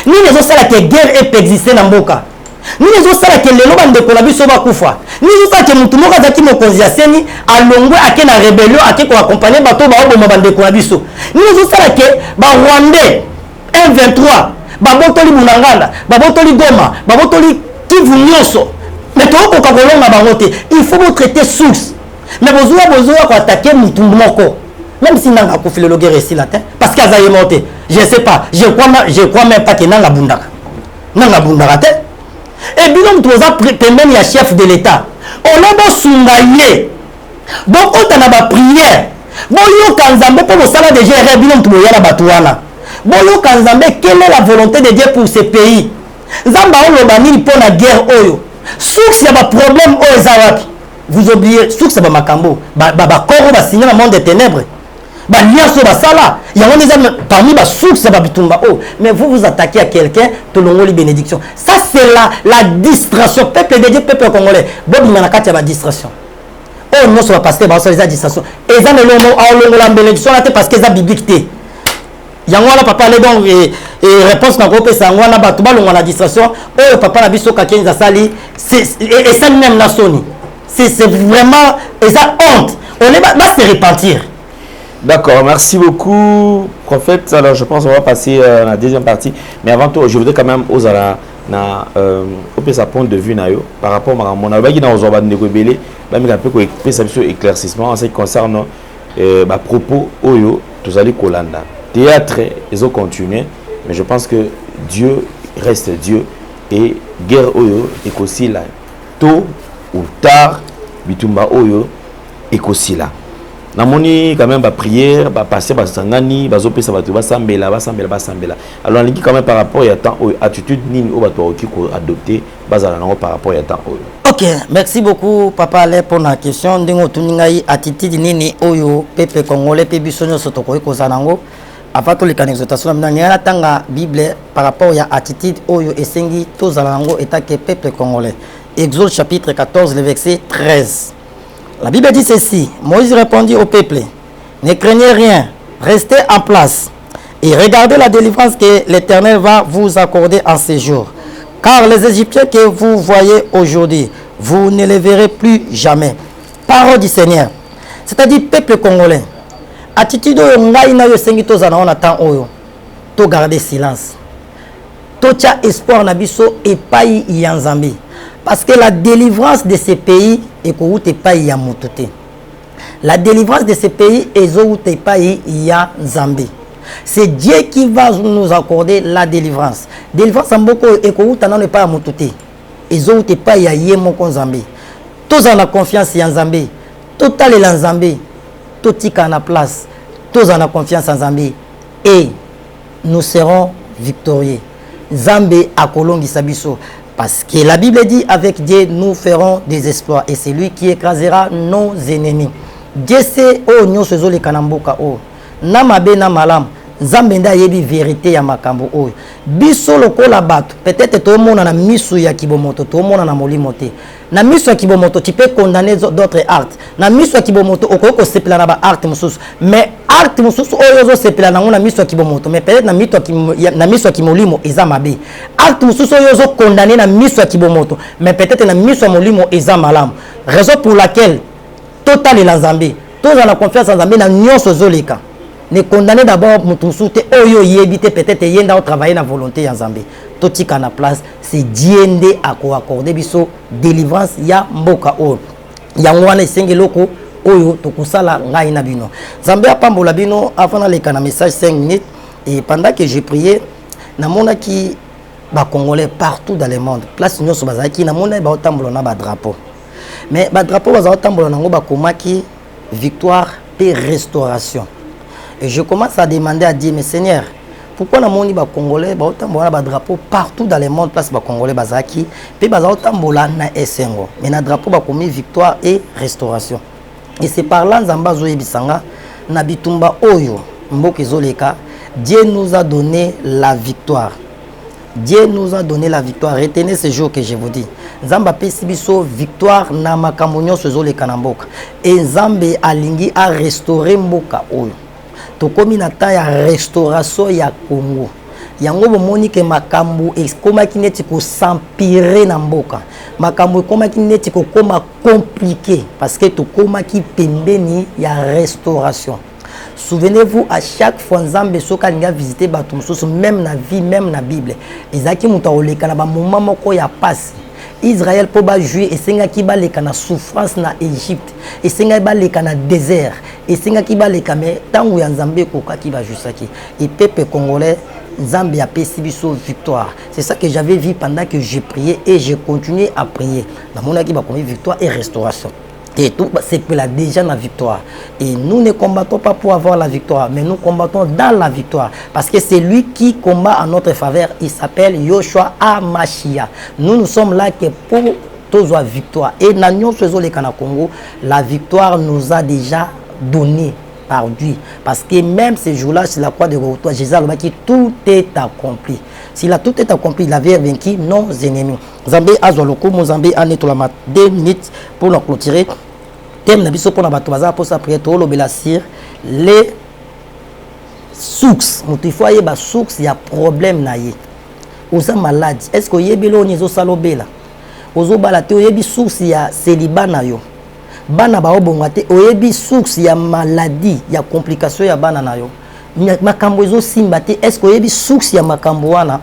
Nous les autres que guerre peut exister dans Mboka. Nous les autres que les lois de Kolabi soba kufa. Nous les autres que mutumo kazaki mokonzi aseni alongwe ake na rébellion ake ko accompagner bato ba obo mabande Kolabi so. Nous les autres que ba Rwandais 1-23 ba botoli Bunanganda, ba botoli Goma, ba botoli Kivu Nyoso. Mais to ko kolonga bangote, il faut vous traiter source. Mais besoin ko attaquer mutumo moko. Même si nanga ko file le guerre ici là parce qu'il a monté. Je ne sais pas, je crois même pas que nanga bundaka. Nanga bundaka te. Et bien nous avons pemeni ya chef de l'état. On a beau sungaye. Bon quand on a ba prière. Bon yo kanzambe pour sala de gérer bien nous ya la batuana. Bon yo kanzambe quelle est la volonté de Dieu pour ce pays? Zamba on lo bani pour la guerre oyo. Source ya ba problème oyo zawapi. Vous oubliez source ba makambo. Ba koro ba signer le monde des ténèbres. Il y a parmi les sources mais vous vous attaquez à quelqu'un de l'ongoli bénédiction. Ça c'est la distraction. Peuple de Dieu, peuple congolais. Bob Manakati a la distraction. Oh non, ça va passer par la distraction. Et ça ne l'ont bénédiction parce que ça biblique. Yangwana papa les donc et réponse na groupe ça ngwana bato balongwa na distraction oh papa na biso ka kenza sali c'est et ça même na soni c'est vraiment et ça honte on est va se repentir. D'accord, merci beaucoup prophète. Alors je pense qu'on va passer à la deuxième partie, mais avant tout je voudrais quand même aux ala na sa point de vue na yo par rapport à mon abaki na ozoba ndeko belé ba mi ka pe ko éclaircissement en ce qui concerne propos oyo tous allez kolanda. Théâtre, ils ont continué, mais je pense que Dieu reste Dieu et guerre oyo est aussi là. Tôt ou tard, bitumba oyo est aussi là. Namoni quand même prière, passer sangani, bazope ça va tout basambela. Alors on dit quand même par rapport à temps attitude ni au bato qui adopter bazala nango par rapport à temps oyo. OK, merci beaucoup papa Ale pour la question ndingo tuningai attitude nini oyo peuple congolais pe bisonyo sotoko ko zanango. Avant tout les exhortations na tanga Bible par rapport à attitude oyo esengi to zalango eta que peuple congolais. Exode chapitre 14 le verset 13. La Bible dit ceci: Moïse répondit au peuple: ne craignez rien, restez en place et regardez la délivrance que l'Éternel va vous accorder en ces jours. Car les Égyptiens que vous voyez aujourd'hui, vous ne les verrez plus jamais. Parole du Seigneur. C'est-à-dire peuple congolais. Attitude oyo ngai na yo sengi tozana on attend oyo to garder silence to tia espoir na biso epai ya Nzambe parce que la délivrance de ces pays est ko ute epai ya motote. La délivrance de ces pays est zo ute epai ya Nzambe. C'est Dieu qui va nous accorder la délivrance. Délivrance mboko e ko uta na epai ya motote ezo ute epai ya ye moko Nzambe. Tozana confiance ya Nzambe, total la Nzambe. Tout tika na place, tous en a confiance en Zambé et nous serons victorieux. Zambé a kolongi sabiso parce que la Bible dit avec Dieu nous ferons des exploits et c'est lui qui écrasera nos ennemis. Dieu sait oh nyonso zo le kanamboka oh na mabe na malam Nzambe nda yebi vérité ya makambo oyo biso lokola bato peut-être to mona na misu ya kibomoto to mona na molimo te na misu ya kibomoto tu peux condamner d'autres actes na misu ya kibomoto okoko sepela na ba acte mususu mais acte mususu oyo zo sepela na ngona misu ya kibomoto mais peut-être na misu ya kimolimo eza mabe acte mususu oyo zo condamner na misu ya kibomoto mais peut-être na misu ya molimo eza malamu raison pour laquelle total la Nzambe tous en la confiance en Nzambe na nyonso zoleka. Ne condamner d'abord mutusute oyo yebite peut-être yenda au travailler na volonté ya Nzambe. Totika na place c'est Dieu ndé ako accorder biso délivrance ya mboka o. Ya ngwana esenge loko oyo tokusala ngai na bino. Nzambe apambola bino avant na leka na message 5 minutes et pendant que j'ai prié na mona ki ba congolais partout dans le monde. Place nyonso bazaki na mona ba otambola na ba drapeau. Mais ba drapeau baza otambola nango ba komaki victoire et restauration. Et je commence à demander à Dieu, mais Seigneur, pourquoi na moni ba congolais ba otambola ba drapeau partout dans le monde place ba congolais bazaki pe baza otambola na esengo mais na drapeau ba komi victoire et restauration. Et c'est par là Nzamba zo yebisanga na bitumba oyo mboka ezoleka Dieu nous a donné la victoire. Dieu nous a donné la victoire. Retenez ce jour que je vous dis. Nzamba pesi biso victoire na makambo nyonso ezoleka na mboka. Et Nzambe alingi a restaurer mboka oyo. Tokomi na ta ya restauration ya Congo. Yango bomoni ke makambo ekomaki neti ko s'empirer na mboka. Makambo ekomaki neti ko koma compliqué parce que tokomaki pembeni ya restauration. Souvenez-vous à chaque fois Nzambe soka linga visiter bato mususu même na vie même na Bible. Ezaki muta oleka na ba moment moko ya passe. Israël po ba jouer esenga ki ba leka na souffrance na Égypte. Esenga ba leka na désert. Esenga ki ba leka mais tangu ya Nzambe koka ki ba jusaki. Et peuple congolais Nzambe a pesi biso victoire. C'est ça que j'avais vu pendant que j'ai prié et j'ai continué à prier. Dans mon équipe a commis victoire et restauration. Et tout, c'est que là déjà la victoire. Et nous ne combattons pas pour avoir la victoire, mais nous combattons dans la victoire. Parce que c'est lui qui combat en notre faveur. Il s'appelle Yoshua Amashia. Nous sommes là que pour tous la victoire. Et dans le Congo, la victoire nous a déjà donné par Dieu. Parce que même ce jour-là, sur la croix de Golgotha, Jésus a dit tout est accompli. S'il a tout est accompli, il avait vaincu nos ennemis. Zambé Azoloko, Mozambique, en étoilement 2 minutes pour nous clôturer. Thème Nabiso pour la Batobaza, pour sa prière, pour l'obélassir, les source il faut ayeba source ya problème na ye oza malade est-ce que oyebeli oyo ezosalobela ozobala te oyebi source ya célibat na yo bana baobonga te oyebi source ya maladie ya complication ya bana na yo makambo ezosimba te est-ce que oyebi source ya makambo wana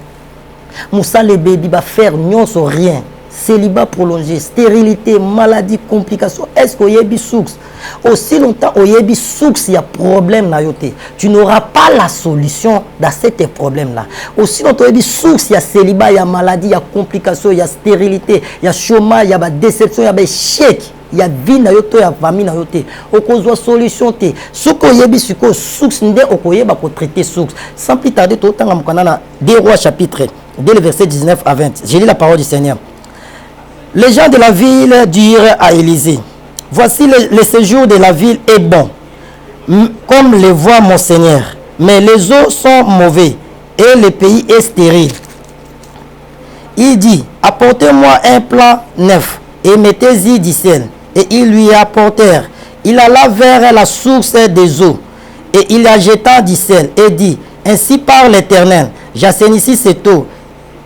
mosala ebebi bafaire nyonso rien célibat prolongé, stérilité, maladie, complications. Est-ce qu'il y a des sources? Aussi longtemps qu'il y a des sources, il y a problème. Tu n'auras pas la solution dans ces problèmes-là. Aussi longtemps qu'il y a des sources, il y a célibat, il y a maladie, il y a complications, il y a stérilité, il y a chômage, il y a déception, il y a échec. Il y a vie, il y a famille, il y a solution. Ce qu'il y a des sources, il y a traiter sources. Sans plus tarder, tout le temps, on a 2 Rois chapitre, dès le verset 19 à 20. J'ai lu la parole du Seigneur. Les gens de la ville dirent à Élisée, voici le séjour de la ville est bon, comme le voit mon Seigneur, mais les eaux sont mauvais et le pays est stérile. Il dit, apportez-moi un plat neuf et mettez-y du sel. Et ils lui apportèrent. Il alla vers la source des eaux et il la jeta du sel et dit, ainsi parle l'Éternel, j'assainissis cette eau.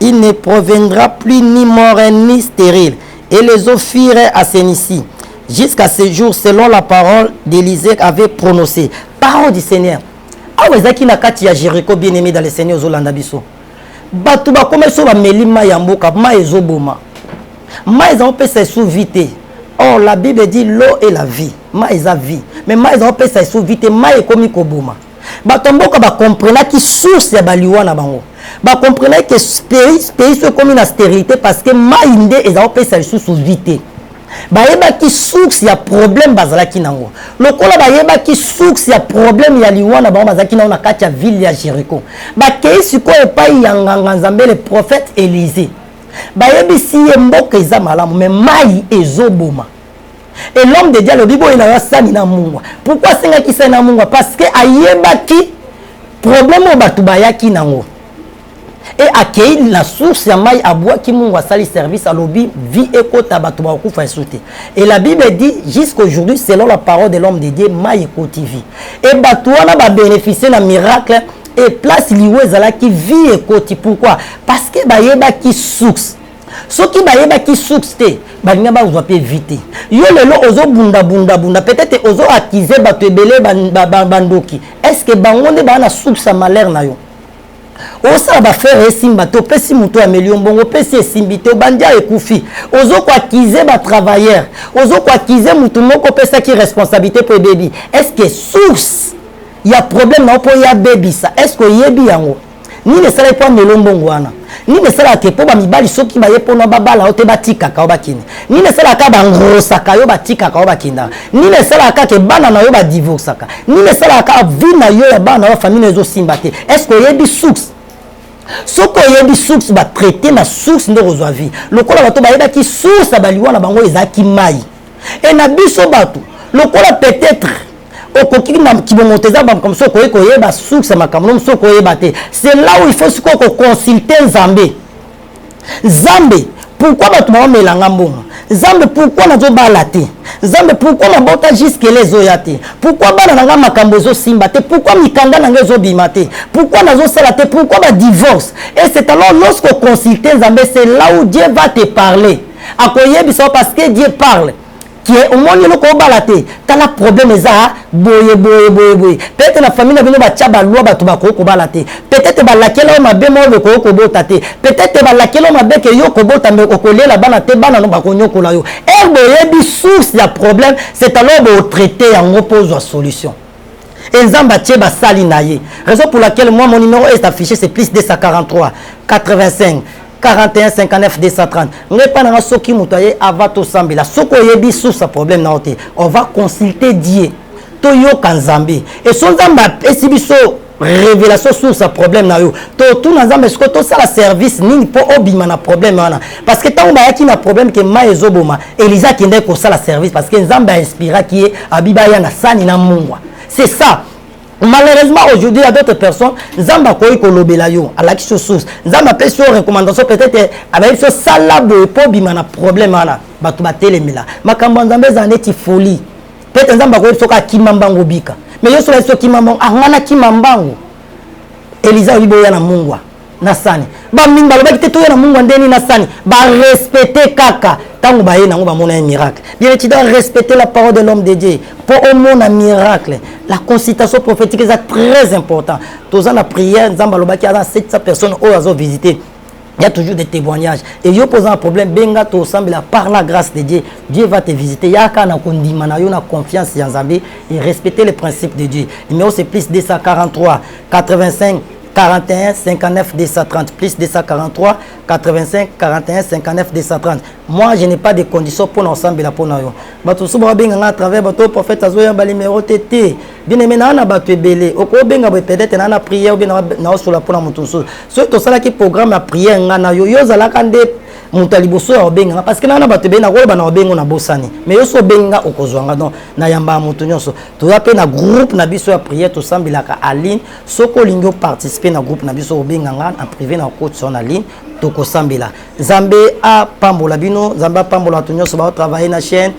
Il ne proviendra plus ni mort ni stérile. Et les eaux firent assainies jusqu'à ce jour, selon la parole d'Élisée avait prononcé. Parole du Seigneur. Ah, vous avez dit que Jéricho bien aimé dans le Seigneur Zolanda Bisso. Batouba comme ça va melima yamboka ma ezoboma. Ma ezon peut se souviter. Oh, la Bible dit l'eau est la vie. Ma eza vie. Mais ma ezon peut se souviter. Ma est comme koboma. Batomboka ba comprendre qui source ya baliwa na bango. Bah comprenez que ce pays soit comme une stérilité parce que maïndé et ça peut se sous-viter. Bah yeba qui source ya problème bazala kinango. Le kola bah yeba qui source ya problème ya liwana ba bazala kinango na kati ya ville ya Jéricho. Bah kei siko e pa yanganga nzambe le prophète Élisée. Bah yebi si mboka eza malamu mais mai ezoboma. Et l'homme de Dieu le Bible il a sani na mungwa. Pourquoi senga ki sani na mungwa? Parce que ayeba qui problème o batubaya kinango. Et accueillir la source ya mai aboua qui m'a sali service à l'obi vie et kota batuba kufa sauter. Et la Bible dit jusqu'aujourd'hui selon la parole de l'homme de Dieu mai vie. Et batouana va bénéficier d'un miracle et place liwe zala qui vie et koti. Pourquoi? Parce que ba yeba qui source. Ce qui ba yeba qui source te ba nga ba ozo pe vite. Yo lelo ozo bunda peut-être ozo acquiser batu ebele bandoki. Est-ce que bangonde ba na source à malheur na yo? Osa ba faire simba to pesi muto ya million bongo pesi simbité bandia ekufi ozo kwa kize ba travailleur ozo kwa kize mutu moko pesa ki responsabilité pour baby est-ce que source il y a problème na po ya baby ça est-ce que yebi yango ni ne sala pas melongo wana ni ne sala ke po ba mibali soki ba yepo na babala ote batika ka obakini ni ne sala ka ba ngosa ka yo batika ka obakinda ni ne sala ka ke bana na yo ba divorce ka ni ne sala ka vie na yo ya bana wa famille ezo simbate est-ce que yebi source ce qu'il y a des sources va traiter la source de vie. Le col a qui source à baliwa na bango ezaki mai. Et na biso batu. Le col peut-être au coquille qui vont monter ça comme ça qu'on y a source à ma cameron so qu'on y batté. C'est là où il faut qu'on consulte Zambé. Zambé. Pourquoi batu ma melanga mbongo? Zambé pourquoi na zo balate? Zambé pourquoi na bota jusque les oyate? Pourquoi bana nanga makambo zo simbate? Pourquoi mikanda nanga zo bimate? Pourquoi na zo salate? Pourquoi ba divorce? Et c'est alors lorsqu'on consulte Zambé, c'est là où Dieu va te parler. Akoye biso parce que Dieu parle. Qui est au monde le ko balate. T'as la problème ça boye. Peut-être la famille na bino ba tchaba loi ba to ba ko balate. Peut-être ba lakela ma be mo le ko botate. Peut-être ba lakela ma be ke yo ko bota me ko lela bana te bana no ba ko nyoko la yo. Et boye bi source ya problème, c'est alors de traiter en oppose la solution. Et Nzamba tcheba sali naye. Raison pour laquelle moi mon numéro est affiché c'est plus 243 85 41 59 230. On n'est pas dans ce qui moutoye avato sambila. Ce qu'on y a sous ce problème na ote. On va consulter Dieu. Toyo kanzambi. Et son zamba esibiso révélation sur ce problème na yo. To tout na zamba est-ce que ça la service ni pour obima na problème na. Parce que tant ba yaki na problème que ma ezoboma. Elisa qui ndeko ça la service parce que nzamba inspira qui est abiba ya na sani na mungwa. C'est ça. Malheureusement, aujourd'hui, il y a d'autres personnes, Zamba koi kolobela yo, à la source. Zamba peut sur recommandation peut-être avec ce salable pour bimana problème là, batu batele mila. Makambo Nzamba zaneti folie. Peut-être Zamba koi soka kimambango bika. Mais yo so kimambango, angana kimambango. Elisa Oyiboya na Mungwa Nasani ba mingi balobaki te toya na Mungwa ndeni Nasani ba respecter kaka tango ba yena ngo mona un miracle. Bien tu dois respecter la parole de l'homme de Dieu pour au monde un miracle. La consultation prophétique est très important. Tous en la prière nzamba lobaki à 700 personnes au azo visiter. Il y a toujours des témoignages. Et yo posant un problème, benga to semble par la grâce de Dieu, Dieu va te visiter. Il y a qu'à na kondimana yo na confiance en Zambie et respecter les principes de Dieu. Numéro c'est plus 243 85 41 59 230 plus 243 85 41 59 230. Moi je n'ai pas de conditions pour ensemble la pour yo. Bato soba benga à travers bato prophète azoya ba numéro TT. Bien aimé na bato belé. Oko benga peut-être na prière ou bien na sur la pour na mutunso. So to sala ki programme la prière ngana yo yo zala kande mutaliboso ya benga parce que na bato be na ko ba na benga na bosani. Mais yo so benga okozwanga donc na yamba mutunyoso. To ya pe na groupe na biso ya prière to sambilaka aline soko lingo participer na groupe na biso benga en privé na coach sur na ligne. Toko sambila Zambé a pambola bino Zamba pambola tunyo so ba travailler na chaîne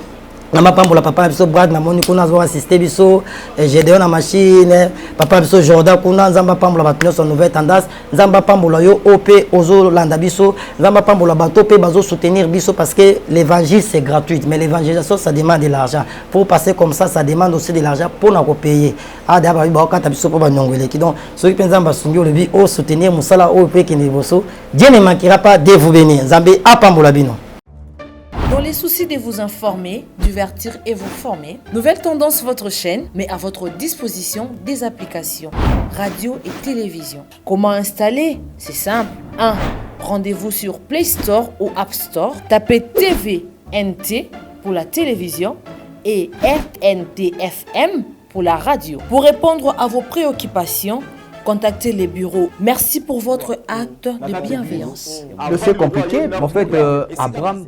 na pambola papa biso Brad na moni kuna zo assister biso Gédéon na machine papa biso Jordan kuna Zamba pambola batunyo so nouvelle tendance Zamba pambola yo OP ozo landa biso Zamba pambola bato pe bazo soutenir biso parce que l'évangile c'est gratuit mais l'évangélisation ça demande de l'argent pour passer comme ça demande aussi de l'argent pour na ko payer ah d'abord ba kata biso po ba nyongwele ki donc ceux qui pensent ba sungi le bi au soutenir musala OP qui ne bosso Dieu ne manquera pas de vous bénir Zambé a pambola bino. Dans les soucis de vous informer, divertir et vous former, Nouvelle Tendance, votre chaîne, met à votre disposition des applications, radio et télévision. Comment installer? C'est simple. 1. Rendez-vous sur Play Store ou App Store. Tapez TVNT pour la télévision et RNTFM pour la radio. Pour répondre à vos préoccupations, contactez les bureaux. Merci pour votre acte de bienveillance. C'est compliqué, en fait, Abraham...